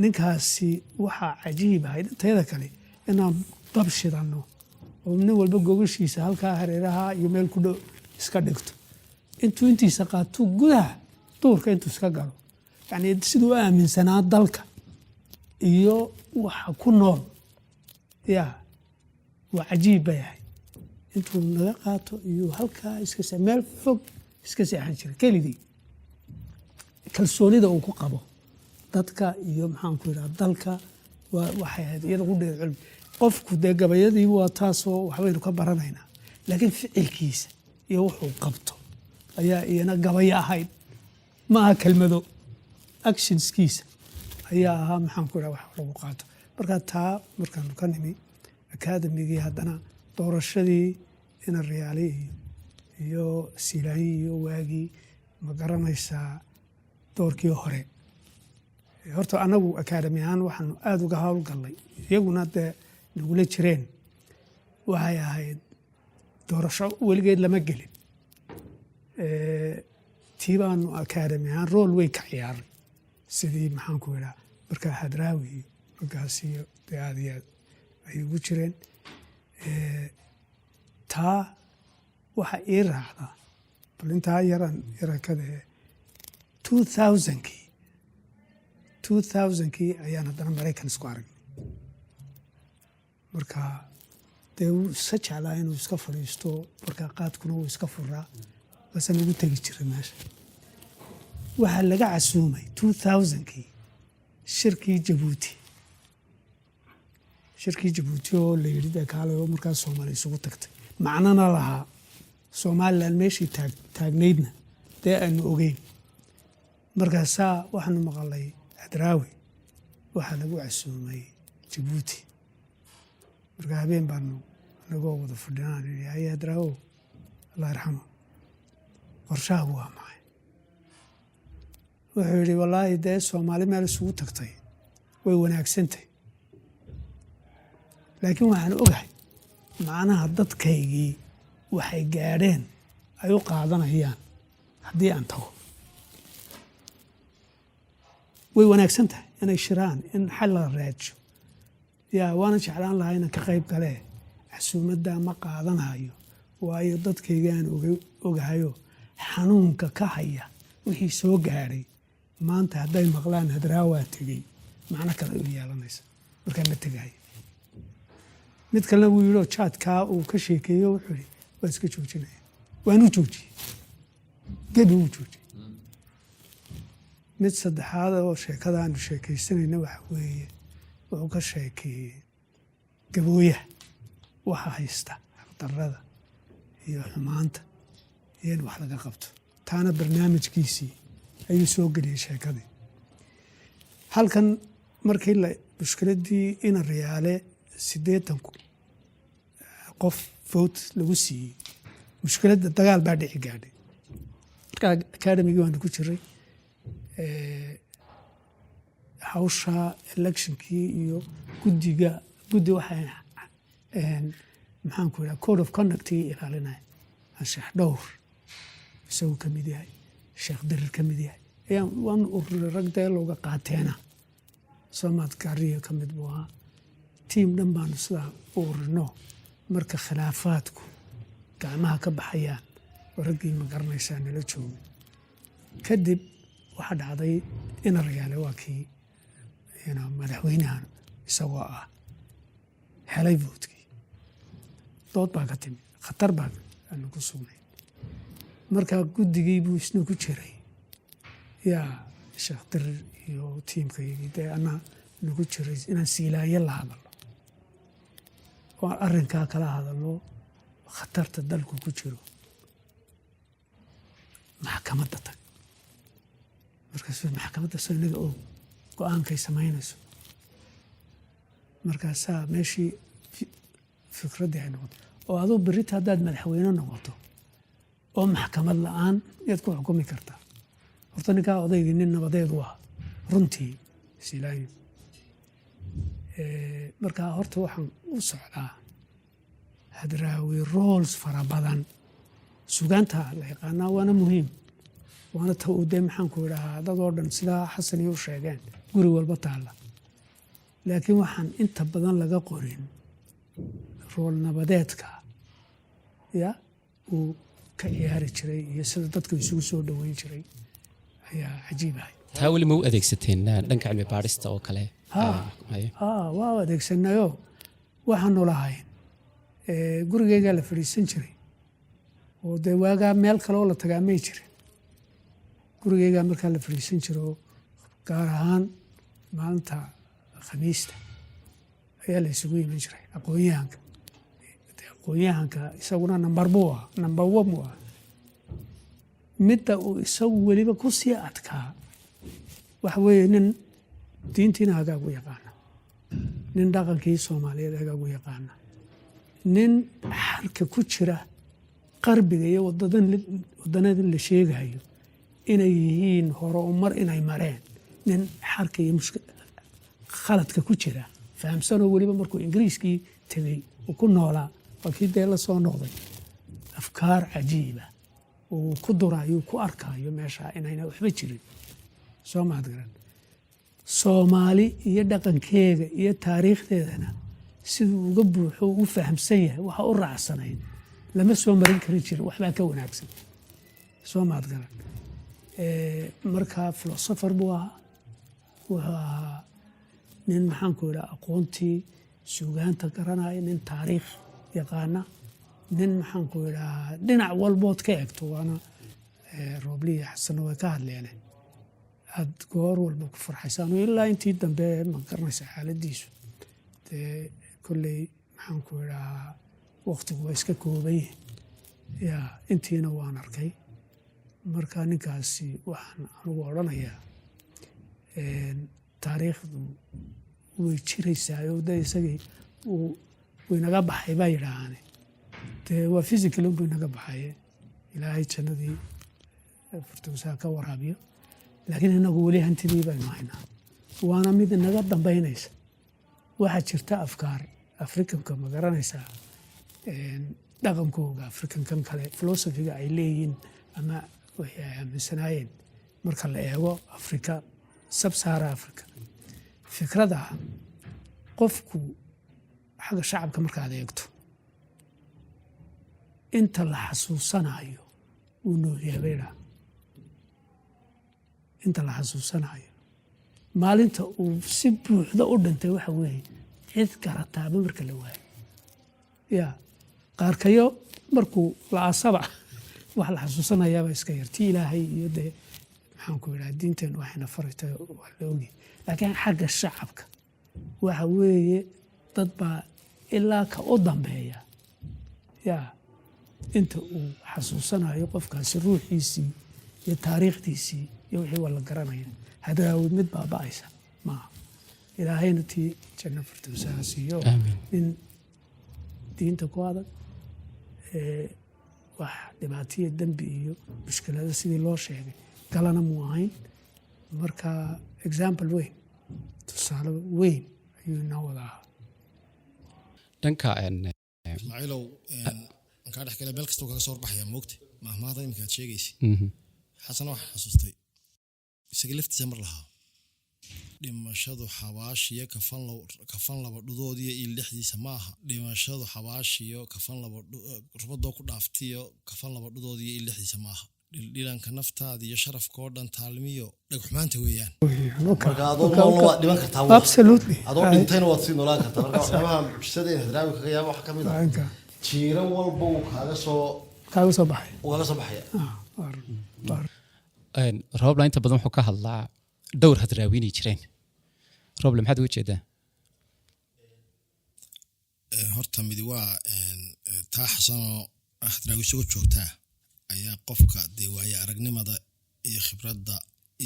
ninkaasi waxaa cajiib ahayd intayada kale inaan dab shidanno oo nin walba gogashiisa halkaa hareeraha iyo meel ku dhow iska dhigto intuu intiisa qaato gudaha duurka intuu iska galo yacni siduu u aaminsanaa dalka iyo waxa ku nool yaa waa cajiib bay ahayd intuu naga qaato iyo halkaa iska meel fog iska seexan jira keligii kalsoonida uu ku qabo dadka iyo maxaan ku yidhaha dalka waxay ahayd iyada ku dheer cilmi qofku dee gabayadii waa taasoo waxbaynu ka baranaynaa laakiin ficilkiisa iyo wuxuu qabto ayaa iyana gabayo ahayd ma aha kelmado actionskiisa ayaa ahaa maxaan ku yidhaha wax lagu qaato marka taa markaanu ka nimi akademigii haddana doorashadii ina riyaali iyo siilaayi iyo waagii ma garanaysaa doorkii hore horta anagu akademi ahaan waxaanu aada uga howlgallay iyaguna dee nagula jireen waxay ahayd doorasho weligeed lama gelin tii baanu akademi ahaan rool weyn ka ciyaaray sidii maxaan ku idhaha markaa hadraawi iyo raggaas iyo dee aad iyo aad ay ugu jireen taa waxa ii raacdaa bal intaa yarakade 2000kii ayaan haddana maraykan isku aragnay marka dee wuu iska jeclaa inuu iska fadhiisto markaa qaadkuna wuu iska furaa basaan ugu tegi jiray meesha waxaa laga casuumay 2000kii shirkii jabuuti oo la yidhi dee kaale oo markaas soomaali isugu tagtay macnana lahaa somalilan meeshii taagnaydna dee aanu ogeyn markaasaa waxaanu maqalay hadraawi waxaa lagu casuumay jabuuti marka habeen baanu anagoo wada fadhinaan haye hadraawo allah yarxamo qorshaagu waa maxay wuxuu yidhi wallaahi dee soomaali meel isugu tagtay way wanaagsantay laakiin waxaan ogahay macnaha dadkaygii waxay gaadheen ay u qaadanayaan haddii aan tago way wanaagsan tahay inay shiraan in xal la raajo yaa waana jeclaan lahaa inaan ka qayb galee casuumaddaa ma qaadanayo waayo dadkaygaan ogahayo xanuunka ka haya wixii soo gaadhay maanta hadday maqlaan hadraawaa tegey macno kale u yeelanaysa markaa ma tegahay mid kalena wuu yidhi oo jaadkaa uu ka sheekeeyo wuxuu yidhi waa iska joojinaya waanu joojiyey gebi wuu joojiyey mid saddexaad oo sheekada aanu sheekaysanayna waxa weeye wuxuu ka sheekeeyey gabooyaha waxa haysta xaqdarrada iyo xumaanta iyo in wax laga qabto taana barnaamijkiisii ayuu soo geliyey sheekadii halkan markii mushkiladdii ina riyaale 80 qof vote lagu siiyey mushkiladda dagaal baa dhici gaadhay markaa akademigii waanu ku jiray hawsha electionkii iyo guddi waxay maxaan ku idhaha code of conductii ilaalinaya sheekh dhowr isaguu ka mid yahay sheekh dirir ka mid yahay ayaan waan ururay rag dee looga qaateena soomaad gaariyo ka mid buu ahaa tiim dhan baanu sidaa u urino marka khilaafaadku gacmaha ka baxayaan oo raggii ma garanaysaa nala joogay kadib waxaa dhacday ina riyaale waa kii madaxweynahan isagoo ah helay voodkii dood baa ka timid khatar baa aanu ku sugnay markaa guddigii buu isna ku jiray yaa sheekh dirir iyo tiimkaygii dee anaa nagu jiray inaan siilaayo la hadalo oo arrinkaa kala hadalo khatarta dalku ku jiro maxkamadda tag markaasuu maxkamadda soo inaga og go-aankay samaynayso markaasaa meeshii fikraddii ay noqoto oo aduu berita haddaad madaxweyne noqoto oo maxkamad la-aan yaad ku xukumi kartaa horta ninkaa odaygii nin nabadeedu ah runtii silaayo markaa horta waxaan u socdaa hadraawi roles fara badan sugaanta la yaqaanaa waana muhiim waana ta uu dee maxaan ku idhahaa dad oo dhan sidaa xasan iyo u sheegeen guri walba taalla laakiin waxaan inta badan laga qorin rool nabadeedka ya uu ka ciyaari jiray iyo sida dadka isugu soo dhoweyn jiray ayaa cajiib ahay. taa weli ma u adeegsateen dhanka cilmi baadhista oo kale? waa adeegsanayo waxaanu lahayn gurigeygaa la fadhiisan jiray oo dee waagaa meel kale oo la tagaa may jirin. gurigeygaa markaa la fadhiisan jiro gaar ahaan maalinta khamiista ayaa la isugu iman jiray aqoonyahanka isaguna number one buu ahaa. midda uu isagu weliba ku sii adkaa waxa weeye nin diintiina hagaagu yaqaana, nin dhaqankii Soomaaliyeed hagaagu yaqaana, nin xalka ku jira qarbiga iyo waddanada la sheegayo inay yihiin horumar inay mareen, nin xalka iyo khaladka ku jira fahamsanoo weliba markuu ingiriiskii tegey uu ku noolaa wakii dee la soo noqday afkaar cajiiba uu ku duraayo ku arkaayo meesha inayna waxba jirin. soo maad garan Soomaali iyo dhaqankeega iyo taariikhdeedana siduu uga buuxo u fahamsan yahay waxa u raacsanayn lama soo marin karin jirin, waxbaa ka wanaagsan. soo maad garan marka philosopher buu ahaa, wuxuu ahaa nin maxaanku idhaa aqoontii suugaanta garanaya, nin taariikh yaqaana, nin maxaanku idhaa dhinac walbood ka egto. waana Roobli iyo Xasan way ka hadleen aad goor walba ku farxaysaan ilaa intii dambe ma garanaysa xaaladiisu dee kolley maxaanku idhaa waqtigu waa iska kooban ya intiina waan arkay. marka ninkaasi waxaan anugu odhanayaa taariikhdu way jiraysaa oo de isagii way naga baxay baa yidhaahaane dee waa physical unbay naga baxaye ilaahay jannadii furtuusaa ka waraabiyo, laakiin inagu weli hantidii baynu haynaa, waana mid naga dambaynaysa. waxaa jirta afkaar afrikanka ma garanaysaa dhaqankooga afrikankan kale filosofiga ay leeyihiin ama waxay aaminsanaayeen marka la eego Afrika sub-Sahara Africa. fikrada qofku xagga shacabka markaad eegto inta la xasuusanayo uu noolyahay inta la xasuusanayo maalinta uu si buuxda u dhintay waxa weeye cid garataaba marka la waayo ya qaarkayo markuu la asaba wax la xasuusanayaaba iska yartii ilaahay iyo dee maxaanku idhaa diinteen waxayna faraytay waa la ogi. laakiin xagga shacabka waxa weeye dad baa ilaa ka u dambeeya ya inta uu xasuusanayo qofkaasi ruuxiisii iyo taariikhdiisii iyo wixii waa la garanaya. hadraawid mid baaba'aysa maaha. ilaahayna tii janno firdowsaha siiyo nin diinta ku adag wax dhibaatiyo dembi iyo mushkilada sidii loo sheegay galana muu ahayn. marka example weyn, tusaale weyn ayuu inoo wada ahaa. dhanka ismaaciilow kaa dhex gala meel kastoo kaga soo horbaxaya moogta mahmaahda iminka aad sheegaysa. xasan waxaan xasuustay isaga laftiisa mar lahaa dhimashadu xabaashiyo kafan laba dhudoodiyo iyo lixdiisa ma aha. dhimashadu xabaashiyo kafan laba rubadoo ku dhaaftiyo kafan laba dhudoodiyo iyo lixdiisa ma aha. dhildhilanka naftaada iyo sharafkoo dhan taalmiyo dhagxumaanta weeyaan. marka adoo noolna waad dhiman kartaa. Absolutely. adoo dhintayna waad sii noolaan kartaa. marka waxyaabaha mucjisada ee hadraawi kaga yaaba waxa ka mid ah jiiro walba uu kaaga soo baxaya. Roobla inta badan wuxuu ka hadlaa dhowr hadraawinay jireen. Roobla maxaad uga jeedaa? horta midi waa taa xasanoo hadraawi isugu joogtaa ayaa qofka dee waaye aragnimada iyo khibradda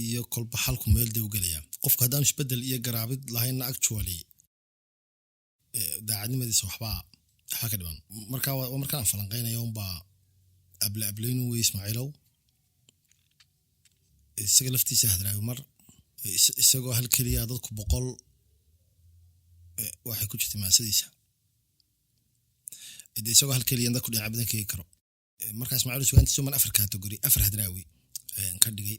iyo kolba xalku meel dee u gelaya. qofka haddaan isbedel iyo garaabid lahayna actually daacadnimadiisa waxbaa ka dhiman. markaan falanqaynayo unbaa ablaynu wey Ismaaciilow isaga laftiisa hadraawi mar isagoo hal keliya dadku 100 waxay ku jirtay maasadiisa isagoo hal keliya dadku dhinaca badan kaga karo. marka Ismaaciilow sugaantiisu man 4 category 4 hadraawi ka dhigay.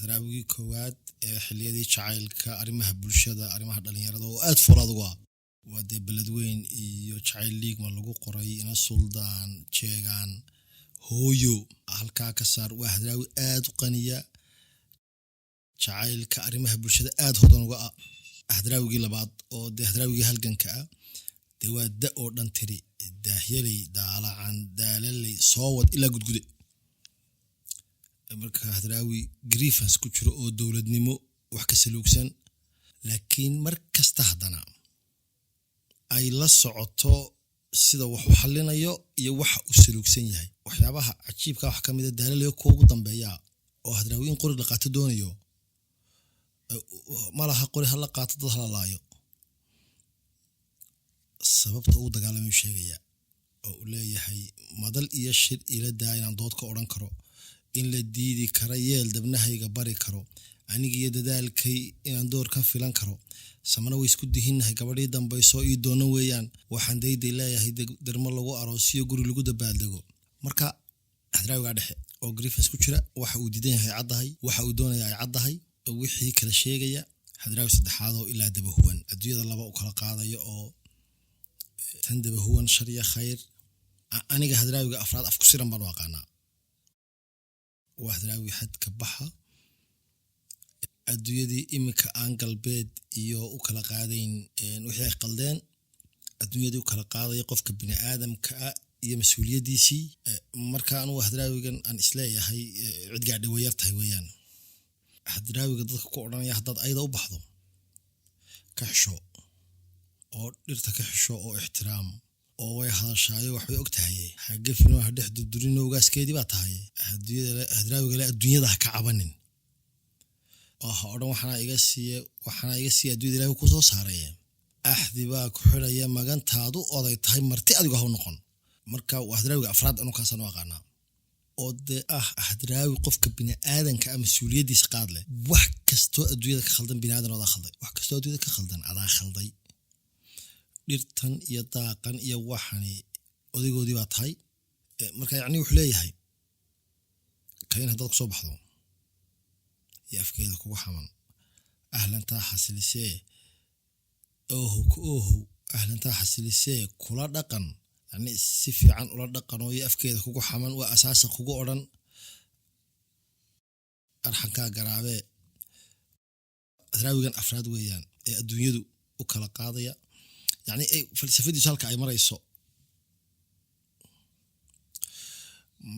hadraawigii koowaad ee xilliyadii jacaylka arrimaha bulshada arrimaha dhalinyarada oo aad foolaad ugu ah waa dee beledweyn iyo jacayl liigma lagu qoray ina suldaan jeegaan hooyo halkaa ka saar waa hadraawi aad u qaniya jacaylka arrimaha bulshada aad hodan uga ah hadraawigii labaad oo dee hadraawigii halganka ah dee waa da oo dhan tiri daahyaley daalacan daalaley soowad ilaa gudgude marka hadraawi grievance ku jiro oo dowladnimo wax ka saluugsan laakiin mar kasta haddana ay la socoto sida wax u xallinayo iyo waxa uu saluugsan yahay waxyaabaha cajiibka wax ka mid ah daalalayo kuwa ugu dambeeya oo hadraawi in qori la qaato doonayo malaha qori hala qaato dad hala laayo sababta uu dagaalamayu sheegaya oo uu leeyahay madal iyo shir ila daa inaan dood ka odhan karo in la diidi kara yeel dabnahayga bari karo aniga iyo dadaalkay inaan door ka filan karo samana way isku dihinnahay gabadhii dambayso ii doonan weeyaan waxaan dayday leeyahay dermo lagu aroosiyo guri lagu dabaaldego marka hadraawigaa dhexe oo grievance ku jira waxa uu diidan yahay caddahay waxa uu doonaya ay caddahay wixii kala sheegaya hadraawi saddexaad oo ilaa dabahuwan adduunyada laba u kala qaadayo oo tan dabahuwan shar iyo khayr aniga hadraawiga afraad af ku siran baan u aqaanaa waa hadraawi xadka baxa adduunyadii iminka aan galbeed iyo u kala qaadayn wixii ay qaldeen adduunyadii u kala qaadaya qofka bini aadamka ah iyo mas-uuliyaddiisii marka anugu hadraawigan aan isleeyahay cid gaadhay way yar tahay weeyaan hadraawiga dadka ku odhanaya haddaad ayada u baxdo ka xisho oo dhirta ka xisho oo ixtiraam oo way hadashaayo waxbay og tahay hagefino ha dhex durdurin ogaaskeedii baa tahay hadraawiga le adduunyada ha ka cabanin oo ha odhan waxaana iga siiye adduunyada ilaahi ku soo saaray axdi baa ku xidhaya magantaadu oday tahay marti adigu ha u noqon marka waa hadraawiga afraad anu kaasaan u aqaanaa oo dee hadraawi qofka biniaadanka ah mas-uuliyaddiisa qaad leh wax kastoo adduunyada ka khaldan biniaadan odaa khalday wax kastoo adduunyada ka khaldan adaa khalday dhirtan iyo daaqan iyo waxani odaygoodii baa tahay marka yacni wuxuu leeyahay kain haddaad ku soo baxdo iyo afkeeda kugu xaman ahlantaa xasilisee oohow ahlantaa xasilisee kula dhaqan yani si fiican ula dhaqan oo iyo afkeeda kugu xaman waa asaasa kugu odhan arxankaa garaabee hadraawigan afraad weeyaan ee adduunyadu u kala qaadaya yani falsafadiisu halka ay marayso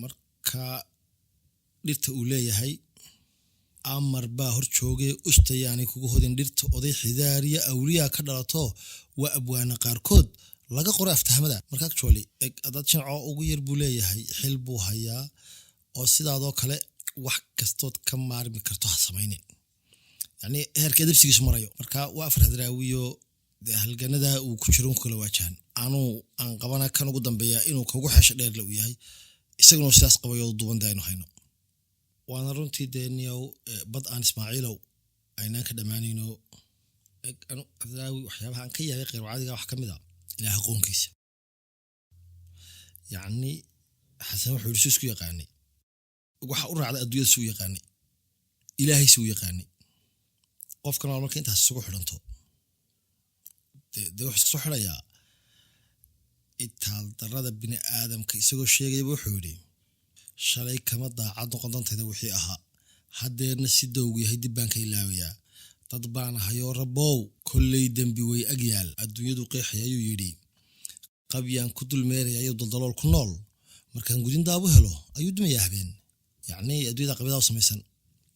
marka dhirta uu leeyahay amar baa hor joogee ustayaanay kugu hodin dhirta oday xidaariya awliyaa ka dhalato waa abwaana qaarkood laga qoray aftahamada marka actually dad jinco ugu yar buu leeyahay xil buu hayaa oo sidaadoo kale wax kastood ka maarmi karto ha samaynin yani heerka adabsigiisu marayo marka waa afar hadraawiyo halganada uu ku jiro kala waajahan aan qabana kan ugu dambeeya inuu kagu xeesha dheerle uu yahay isaguna sidaas qabayo duban daaynu hayno waana runtii deeniyow bad aan ismaaciilow aynaan ka dhammaanayno hadraawi waxyaabaha aan ka yaabay khayr wacadiga wax ka mid a ilaah aqoonkiisa yacni xasan wuxuu yidhi isku yaqaanay waxa u raacda adduunyada suu yaqaanay ilaahay suu yaqaanay qofkan waa marka intaas isugu xidhanto dee wuxuu iska soo xidhayaa itaal darrada bini aadamka isagoo sheegayaba wuxuu yidhi shalay kama daacad noqon dantayda wixii ahaa haddeerna si dowgu yahay dib baan ka ilaawayaa dad baan ahayoo rabow kolley dembi way agyaal adduunyadu qeexaya ayuu yidhi qabyaan ku dulmeeraya ayuu daldalool ku nool markaan gudin daabu helo ayuu dumayaa habeen yacni adduunyada qabidaa u samaysan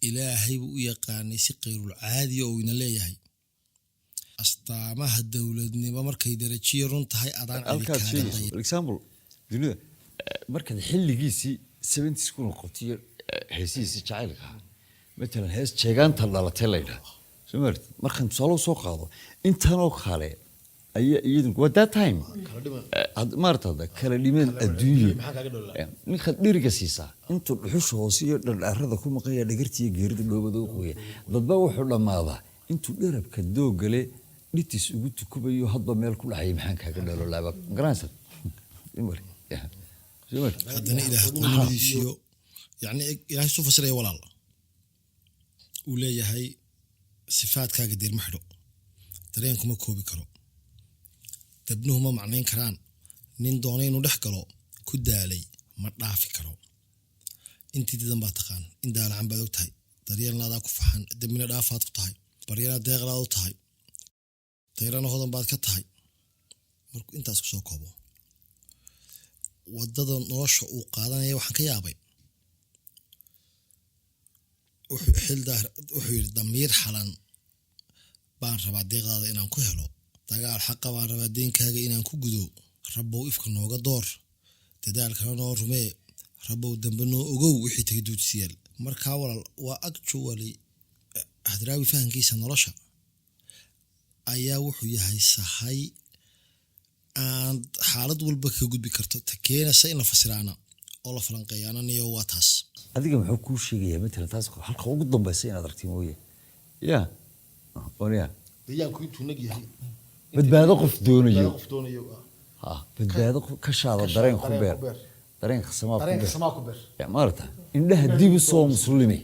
ilaahay buu u yaqaanay si kayrul caadiya oo ina leeyahay astaamaha dowladnimo markay darajiyo run tahay adaan example dunida markaad xilligiisii 70s ku noqotay heesihiisii jacaylka matalan hees jeegaanta dhalatay laydhaa soo markaan tusaale soo qaado intanoo kale ayaa iyadun waa that time maartada kala dhiman adduunyo ninka dhiriga siisaa intuu dhuxusha hoose iyo dhardhaarada ku maqaya dhagartiiyo geerida dhoobada u qoya dadba wuxuu dhammaadaa intuu dherabka doogale dhitis ugu tukubayo hadba meel ku dhacay maxaan kaaga dhalo laaba garanaysan haddana ilaah quladiisiyo yani ilaahay soo fasiraya walaal uu leeyahay sifaadkaaga deerma xidho dareenkuma koobi karo dabnuhu ma macnayn karaan nin doona inuu dhex galo ku daalay ma dhaafi karo intii didan baa taqaan in daalacan baad og tahay daryeelna adaa ku faxan dambina dhaafaad ku tahay baryana deeqlaad u tahay dayrana hodan baad ka tahay markuu intaas kusoo koobo wadada nolosha uu qaadanaya waxaan ka yaabay wuxuu yidhi damiir xalan baan rabaa deeqdaada inaan ku helo dagaal xaqa baan rabaa deenkaaga inaan ku gudo rabbow ifka nooga door dadaalkana noo rumee rabbow dambe noo ogow wixii tagay duudsiyeel markaa walaal waa actually hadraawi fahankiisa nolosha ayaa wuxuu yahay sahay aan xaalad walba ka gudbi karto ta keenaysa in la fasiraana oo la falanqeeyaana niyo waa taas adiga muxuu kuu sheegayaa matala taas halka ugu dambaysa inaad aragti mooye yaa ooniya deegaanku intuu nag yahay badbaado qof doonayo ha badbaado ka shaada dareen ku beer dareenka samaa ku beer ya maarta indhaha dib u soo muslime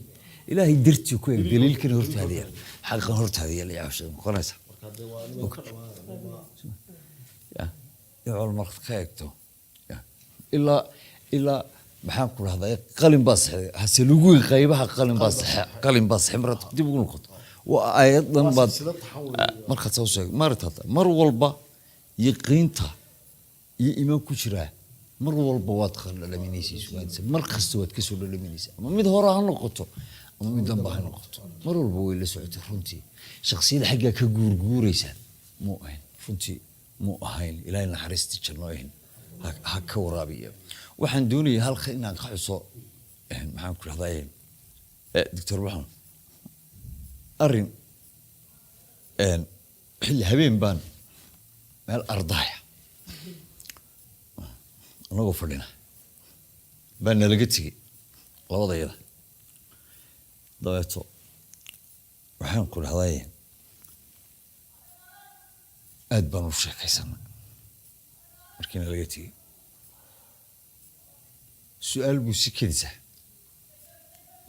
ilaahay dartii ku eeg daliilkan hortaadiya xaqan hortaadiya la yaasho qoraysa ya marka ka eegto ilaa maxaan ku rahdaa qalin baa saxay hase lagu qaybaha qalin baa saxay marad dib ugu noqoto waa ayadan baad marka soo sheeg mar walba yaqiinta iyo iimaan ku jira mar walba waad dhalaminaysaa mar kasta waad ka soo dhalaminaysaa ama mid hore ha noqoto ama mid dambe ha noqoto mar walba way la socotay runtii shakhsiyada xagga ka guurguuraysa muu ahayn runtii muu ahayn ilaahay naxariistii jannooyin ha ka waraabiya waxaan doonayaa halka inaan ka xuso maxaan ku rahdaa doctor Maxamed arrin xilli habeen baan meel ardaya anagoo fadhina baan nalaga tegey labadayada dabeeto waxaan ku rahdaa aad baan u sheekaysanay markii nalaga tegey su'aal buu si kedisa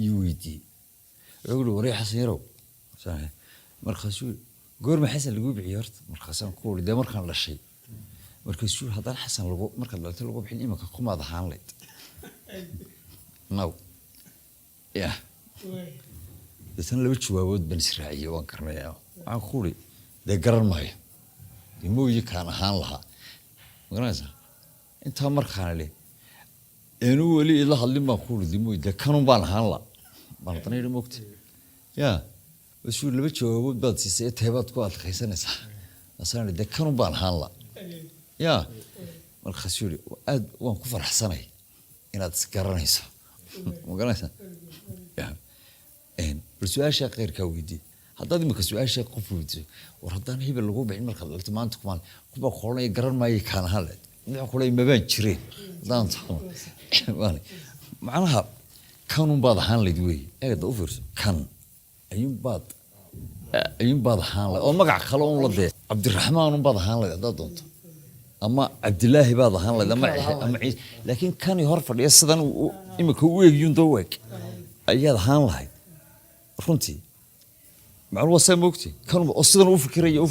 ii weydiiyey wuxuu yidhi waree xasan yarow markaasuu goorma xasan lagu bixiyey horta markaasaan ku wuri dee markaan dhashay markaasuu haddaan xasan markaad dhaltay lagu bixin imanka kumaad ahaan layd naw ya deetana laba jawaabood baan israaciyey waan garanayaa waxaan ku wuri dee garan maayo dee mooyi kaan ahaan lahaa magaranaysaa intaa markaana leh anu weli ila hadlin baan ku wuri mooyi dee kanun baan ahaan la baan haddana yidhi moogta ya basuu laba jawaabood baad siisay teebaad ku adkaysanaysaa asaan dee kanun baan ahaan la ya markaasuu yidhi aad waan ku faraxsanay inaad isgaranayso magaranaysaa ya bal su-aashaa khayrkaa weydiiyey haddaad imika su-aashaa qof weydiiso war haddaan hebel lagu bixin markaad dhalto maanta kumaan kubaa koranaya garan maayay kaan ahaan leed wuxuu kulay mabaan jireen haddaan macnaha kanun baad ahaan layd wey eegada u fiirso kan ayuun baad ahaan layd oo magac kale un la dee cabdiraxmaan un baad ahaan layd haddaad doonto ama cabdilaahi baad ahaan layd ama ciise laakiin kani hor fadhiya sidan imika u eegyuun doo eeg ayaad ahaan lahayd runtii macnuu waa saa moogtay kanun oo sidan u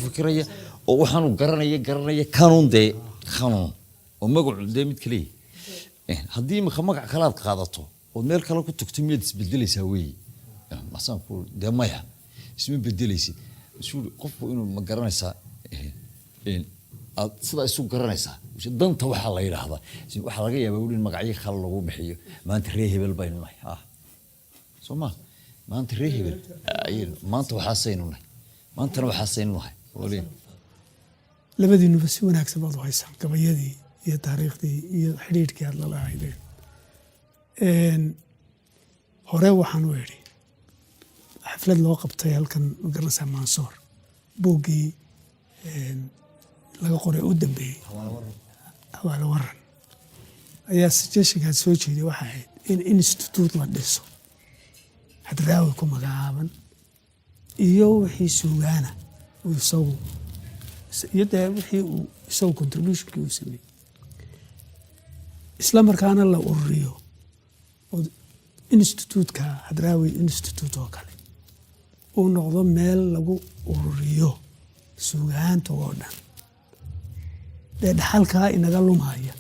fikiraya oo waxaanu garanaya kanun dee kanun oo magacu dee mid kaliya haddii imika magac kale aad qaadato ood meel kale ku tagto miyaad isbedelaysaa weeye masaan ku dee maya isma bedelaysid masuul qofku inuu ma garanaysaa aad sidaa isu garanaysaa danta waxaa la yidhaahdaa waxaa laga yaabaa weli in magacyo kale lagu bixiyo maanta ree hebel baynu nahay soo ma maanta ree hebel maanta waxaasaynu nahay maantana waxaasaynu nahay labadiinuba si wanaagsan baad u haysaan gabayadii iyo taariikhdii iyo xidhiidhkii aad la lahaydeen hore waxaan u idhi xaflad loo qabtay halkan magaranaysaa mansoor buuggii laga qoray u dambeeyey hawaalo waran ayaa suggestionkaad soo jeeday waxay ahayd in institute la dhiso hadraawi ku magacaaban iyo wixii suugaana uu isagu iyo dee wixii uu isagu contributionkii uu sameeyey isla markaana la ururiyo oo instituutka hadraawi institute oo kale uu noqdo meel lagu ururiyo suugaanta oo dhan dee dhaxalkaa inaga lumaya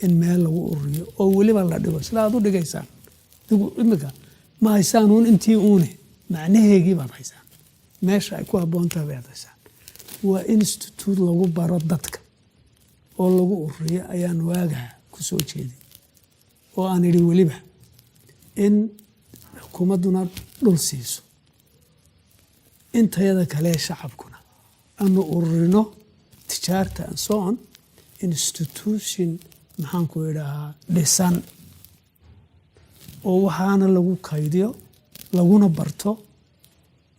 in meel lagu ururiyo oo weliba la dhigo sida aad u dhigaysaan imika ma haysaan uun intii uune macnaheegii baad haysaan meesha ay ku habboontahay baad haysaan waa institute lagu baro dadka oo lagu ururiyo ayaan waagaa ku soo jeeday oo aan idhi weliba in xukuumadduna dhul siiso intayada kale shacabkuna aanu ururino tijaarta and so on institution maxaan ku idhahaa dhisan oo waxaana lagu kaydiyo laguna barto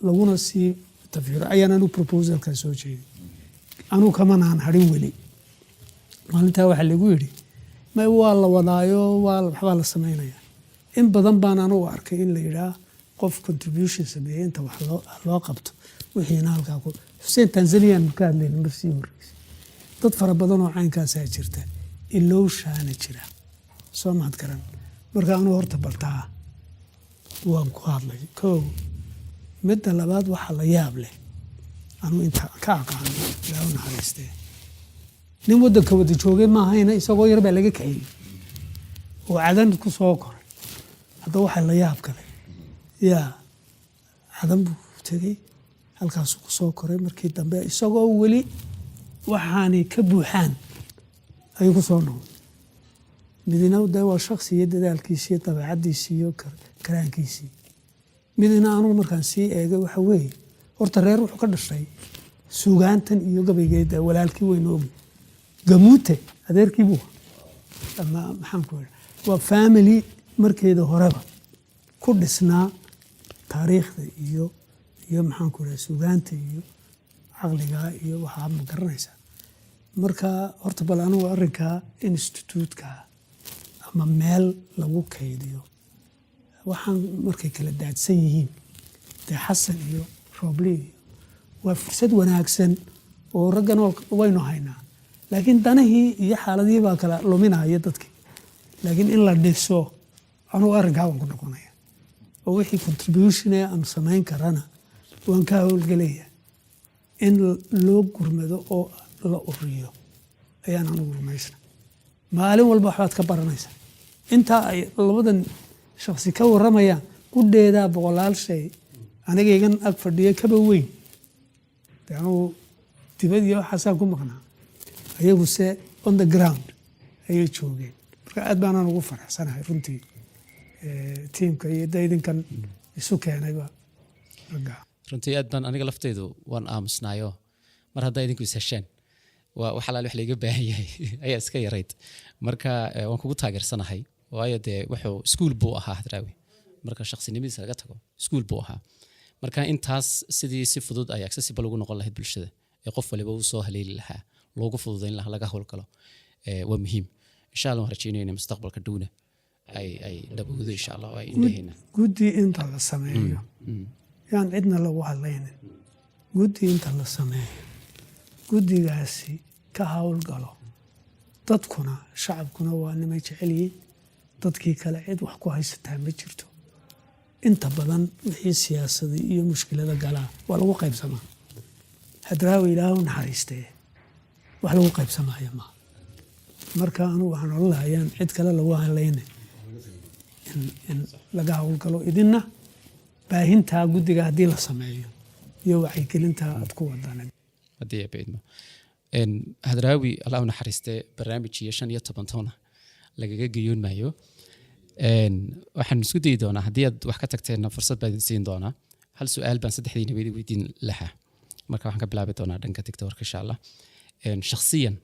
laguna sii tafiro ayaan anu proposalka soo jeeday anuu kamanaan harin weli maalintaa waxaa lagu yidhi ma waa la wadaayo waxbaa la samaynaya in badan baan anugu arkay in la yidhaah qof contribution sameeyey inta wax loo qabto wixiina halkaa ku xuseen tanzaniyan ka hadlayna marsii horreysay dad fara badan oo caynkaasaa jirta ilowshaana jira soo mahad garan marka anuu horta bartaa waan ku hadlay kow midda labaad waxaa la yaab leh anuu inta ka aqaano ilaahu naxariistee nin waddanka wada joogay maahayna isagoo yar baa laga kaxeeyey oo cadan ku soo koray hadda waxaa la yaab kale yaa cadan buu tegey halkaasuu ku soo koray markii dambe isagoo weli waxaanay ka buuxaan ayuu ku soo noqday midina de waa shaksi iyo dadaalkiisii iyo dabeecaddiisii iyo karaankiisii midina anugu markaan sii eegay waxa weeye horta reer wuxuu ka dhashay suugaantan iyo gabaygeeda walaalkii weyn oogi gamuute adeerkii buu ama maxaan ku idhaa waa family markeeda horeba ku dhisnaa taariikhda iyo maxaan ku idhaha suugaanta iyo caqligaa iyo waxaa ma garanaysaa marka horta bal anugu arrinkaa instituutka ama meel lagu kaydiyo waxaan markay kala daadsan yihiin dee xasan iyo roobli iyo waa fursad wanaagsan oo raggan waynu haynaa laakiin danihii iyo xaaladihii baa kala luminaya dadkii laakiin in la dhiso anugu arrinkaa waan ku noqonaya oo wixii contributione aan samayn karana waan ka howlgelaya in loo gurmado oo la uriyo ayaan anugu rumaysna maalin walba waxbaad ka baranaysaa intaa ay labadan shaksi ka warramayaan qudheedaa boqolaal shay anigaygan ag fadhiya kaba weyn de anugu dibad iyo waxaasaan ku maqnaa ayaguse on the ground ayay joogeen marka aad baanaan ugu faraxsanahay runtii tiimka iyo da idinkan isu keenayba raggaa runtii aad baan aniga lafteydu waan aamusnaayo mar haddaa idinku is hesheen wax alaal wax layga baahan yahay ayaa iska yarayd marka waan kugu taageersanahay waayo dee wuxuu iskuul buu ahaa hadraawi marka shaqsinimadiisa laga tago iskuul buu ahaa marka intaas sidii si fudud ay accessible ugu noqon lahayd bulshada ee qof waliba uu soo haleeli lahaa loogu fududayn lahaa laga howlgalo waa muhiim insha allah waan rajaynayna mustaqbalka dhowna ay dhabowdo insha allah ay indhahayna guddi inta la sameeyo yaan cidna lagu hadlaynin guddi inta la sameeyo guddigaasi ka howlgalo dadkuna shacabkuna waa nimay jecel yihiin dadkii kale cid wax ku haysataa ma jirto inta badan wixii siyaasadii iyo mushkilada galaa waa lagu qaybsamaa hadraawi ilaahu naxariistee wax lagu qaybsamaya maaha marka anugu waxaan odhan lahayaan cid kale lagu hadlayna in laga howlgalo idinna baahintaa guddiga haddii la sameeyo iyo wacyigelintaa aad ku wadaan haddii baydmo hadraawi allah u naxariistee barnaamij iyo 15 toona lagaga geyoon maayo waxaan isku dayi doonaa haddii aad wax ka tagteenna fursad baan idin siin doonaa hal su-aal baan saddexdiina weydiin lahaa marka waxaan ka bilaabi doonaa dhanka tiktoorka insha allah shakhsiyan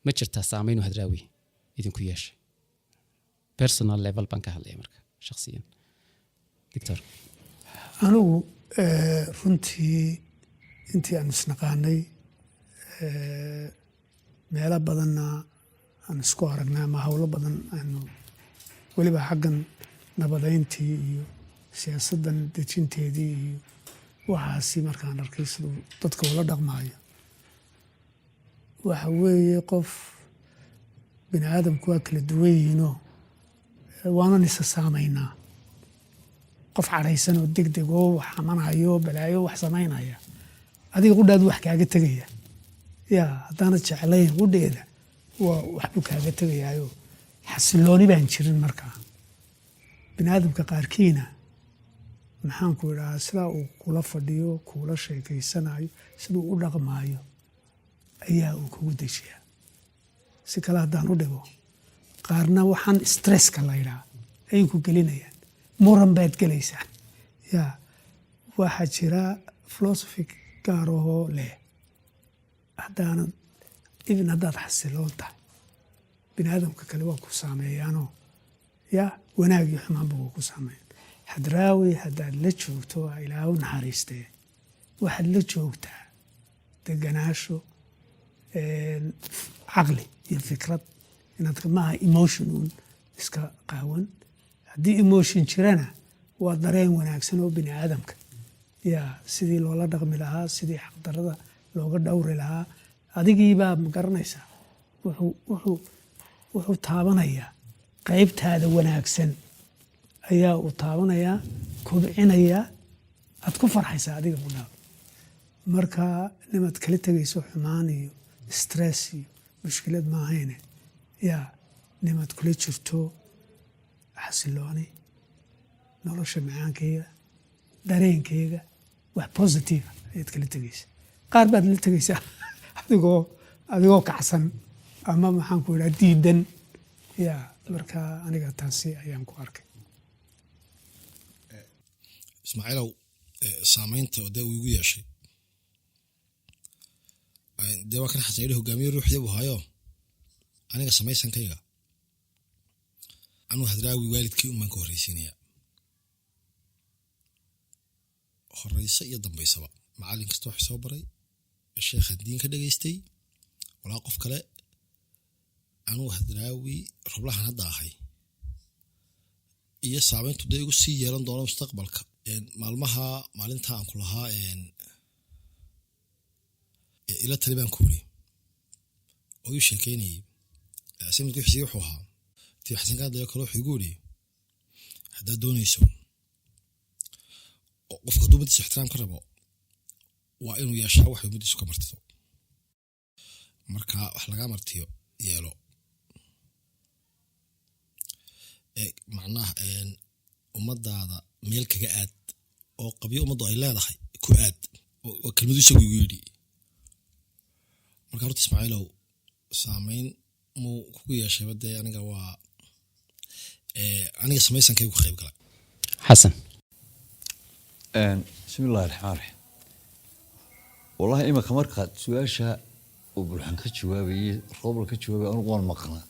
ma jirtaa saameyn u hadraawi idinku yeeshay personal level baan ka hadlaya marka shakhsiyan tiktoor anigu runtii intii aan isnaqaanay meelo badanna aan isku aragnay ama howlo badan aanu weliba xaggan nabadayntii iyo siyaasaddan dejinteedii iyo waxaasi markaan arkay siduu dadka ula dhaqmaayo waxa weeye qof bini aadamku waa kala duwan yihiinoo waanan isa saamaynaa qof cadhaysan oo degdeg oo wax xamanayo balaayo wax samaynaya adiga qudhaadu wax kaaga tegaya yaa haddaanad jeclayn qudheeda waa waxbuu kaaga tegayaayo xasilooni baan jirin markaa bini aadamka qaarkiina maxaan ku idhahaa sidaa uu kula fadhiyo kuula sheekaysanayo siduu u dhaqmaayo ayaa uu kugu dejiyaa si kale haddaan u dhigo qaarna waxaan stresska la ydhaa ayay ku gelinayaan muran baad gelaysaa yaa waxaa jira philosophy gaar ahoo leh haddaanad even haddaad xasiloon tahay bini aadamka kale waa ku saameeyaanoo yaa wanaag iyo xumaanba waa ku saameeyaan hadraawi haddaad la joogto waa ilaahu naxariistee waxaad la joogtaa deganaasho caqli iyo fikrad inaad maaha emotion uun iska qaawan haddii emotion jirana waa dareen wanaagsan oo bini aadamka yaa sidii loola dhaqmi lahaa sidii xaqdarada looga dhowri lahaa adigiibaa ma garanaysaa wuxuu taabanayaa qaybtaada wanaagsan ayaa uu taabanayaa kobcinayaa aad ku farxaysaa adiga qudhaa marka nimaad kala tegayso xumaan iyo stress iyo mushkilad maahayne yaa nimaad kula jirto xasilooni nolosha macaankeyga dareenkeyga wax positive ayaad kala tegaysa qaar baad la tegaysaa adigoo kacsan ama maxaan ku idhaha diidan yaa marka aniga taasi ayaan ku arkay ismaaciilow saamaynta oo dee uu igu yeeshay dee waa kan xasan yidhi hogaamiye ruuxdii buu hayo aniga samaysankayga anuu hadraawi waalidkii umaan ka horreysiinaya horeyse iyo dambaysaba macallin kasta wax soo baray sheekha diin ka dhageystay walaa qof kale anuu hadraawi roblahan hadda ahay iyo saamayntu dee igu sii yeelan doono mustaqbalka maalinta aan ku lahaa ila tali baan ku wiri oo ii sheekeynayay samidku xisii wuxuu ahaa tii xasan ka hadlayo kale wuxuu igu wiri haddaad doonayso qofka hadduu ummaddiisa ixtiraam ka rabo waa inuu yeeshaa waxay ummaddiisu ka martido marka wax lagaa martiyo yeelo macnaha ummadaada meel kaga aad oo qabyo ummaddu ay leedahay ku aad waa kelmadu isagu igu yidhi marka horta ismaaciilow saamayn muu kugu yeeshayba dee aniga waa aniga samaysankaygu ka qayb galay xasan bismi illahi raxmaan raxiim wallahi imika markaad su-aasha uu bulxan ka jawaabayey roobal ka jawaabay anugu waan maqnaa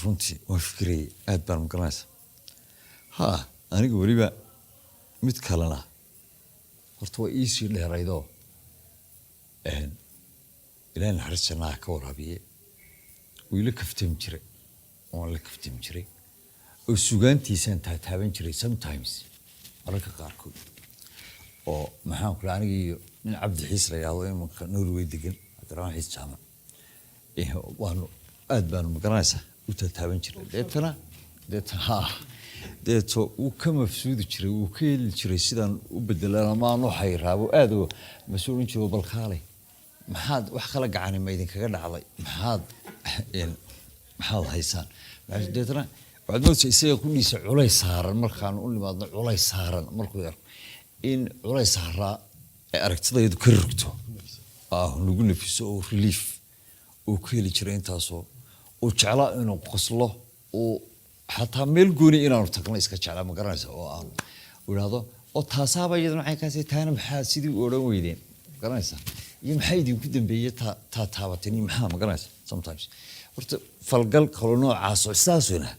runtii waan fikirayay aad baan magaranaysa ha aniga weliba mid kalena horta waa iisii dheeraydoo ilaahay naxariis jannaha ka waraabiye wuu ila kaftami jiray waan la kaftami jiray oo sugaantiisaan taataaban jiray sometimes mararka qaarkood oo maxaan kula aniga iyo nin cabdi xiis la yidhaahdo imanka norway degan cabdiraxmaan xiis jaamac waanu aad baanu magaranaysaa u taataaban jiray deeto wuu ka mafsuudi jiray wuu ka heli jiray sidaan u bedelaan ama aan u hayraabo aad oo mas-uulin jiro balkaalay maxaad wax kala gacani ma idinkaga dhacday maxaad haysaan deetana waxaad moodaysaa isaga kudhiisa culays saaran markaan u nimaadno culays saaran markuu arko in culays saaraa ay aragtidayadu ka rogto nagu nafiso oo relief uu ka heli jiray intaasoo uu jeclaa inuu qoslo uu xataa meel gooni inaanu tagno iska jeclaa ma garanaysa oo aanu idhaahdo oo taasaaba iyadana caynkaas taana maxaa sidii u odhan weydeen ma garanaysa iyo maxaa idinku dambeeyey taa taabatani maxaa ma garanaysa sometimes horta falgal kaloo noocaasoo sidaasuna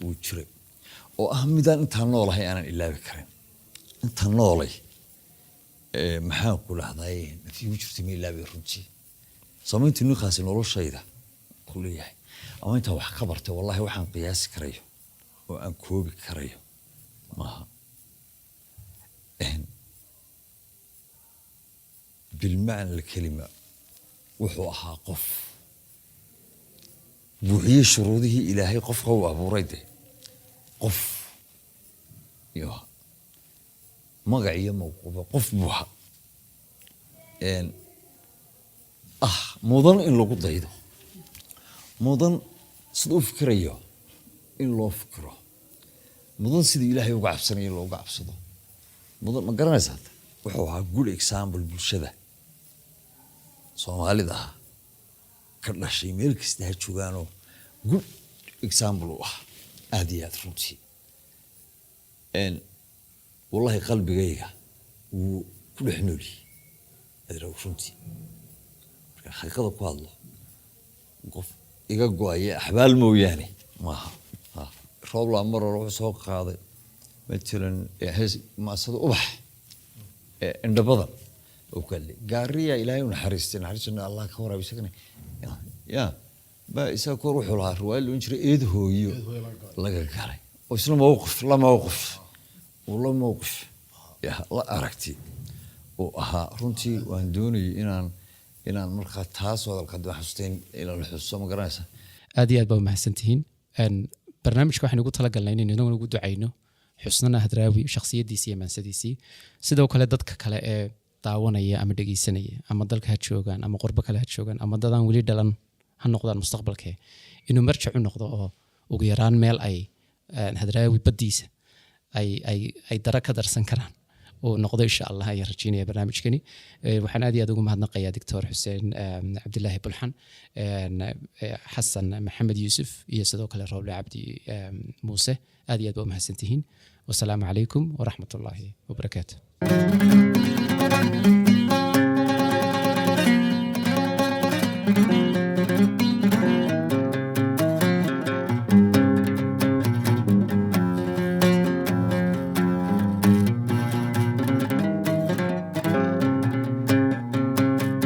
wuu jiray oo ah midaan intaan noolahay aanan ilaabi karin intaan noolay maxaan ku dhahday nafiigu jirtay ma ilaabi runtii samayntii ninkaasi noloshayda ku leeyahay ama intaan wax ka bartay wallahi waxaan qiyaasi karayo oo aan koobi karayo maaha bilmacna alkelima wuxuu ahaa qof buuxiyey shuruudihii ilaahay qofka uu abuuray de qof iyo magac iyo mawquufa qof buuxa mudan in lagu daydo mudan sida u fikirayo in loo fikiro mudan sida ilaahay uga cabsanayo looga cabsado mudan ma garanaysaa wuxuu ahaa good example bulshada Soomaalida ka dhashay meel kasta ha joogaanoo good example u ah aad iyo aad runtii wallahi qalbigayga wuu ku dhex noolyahay adraw runtii marka xaqiiqada ku hadlo qof iga go'aya axbaal mooyaane maaha roob la mar hore soo qaaday matalan maasada ubax inda badan oo kale gaariya ilaahay u naxariistina Allah ka waraabisana ya ba isa kor wuxuu lahaa ruwaayad loo jiray eed hooyo laga galay oo isla mowqif ya la aragti oo aha runtii waan doonayay inaan markaa taas wadalka xusteen ila la xuso ma garanaysa aad iyo aad baa mahadsantihiin barnaamijka waxaan ugu talagalnay inaynu ugu ducayno xusnana hadraawi shakhsiyadiisii iyo maansadiisii sidoo kale dadka kale ee daawanaya ama dhageysanaya ama dalka ha joogaan ama qurbo kale ha joogaan ama dadaan weli dhalan ha noqdaan mustaqbalka inuu marjac u noqdo oo ugu yaraan meel ay hadraawi badiisa ay dara ka darsan karaan oo noqdo insha Allah ay rajaynaya barnaamijkani waxaan aad iyo aad ugu mahadnaqayaa Dr. Xuseen Cabdillaahi Bulxan Xasan Maxamed Yuusuf iyo sidoo kale Rooble Cabdi Muuse aad iyo aad baa mahadsantihiin wassalaamu calaykum waraxmatullaahi wabarakaatuh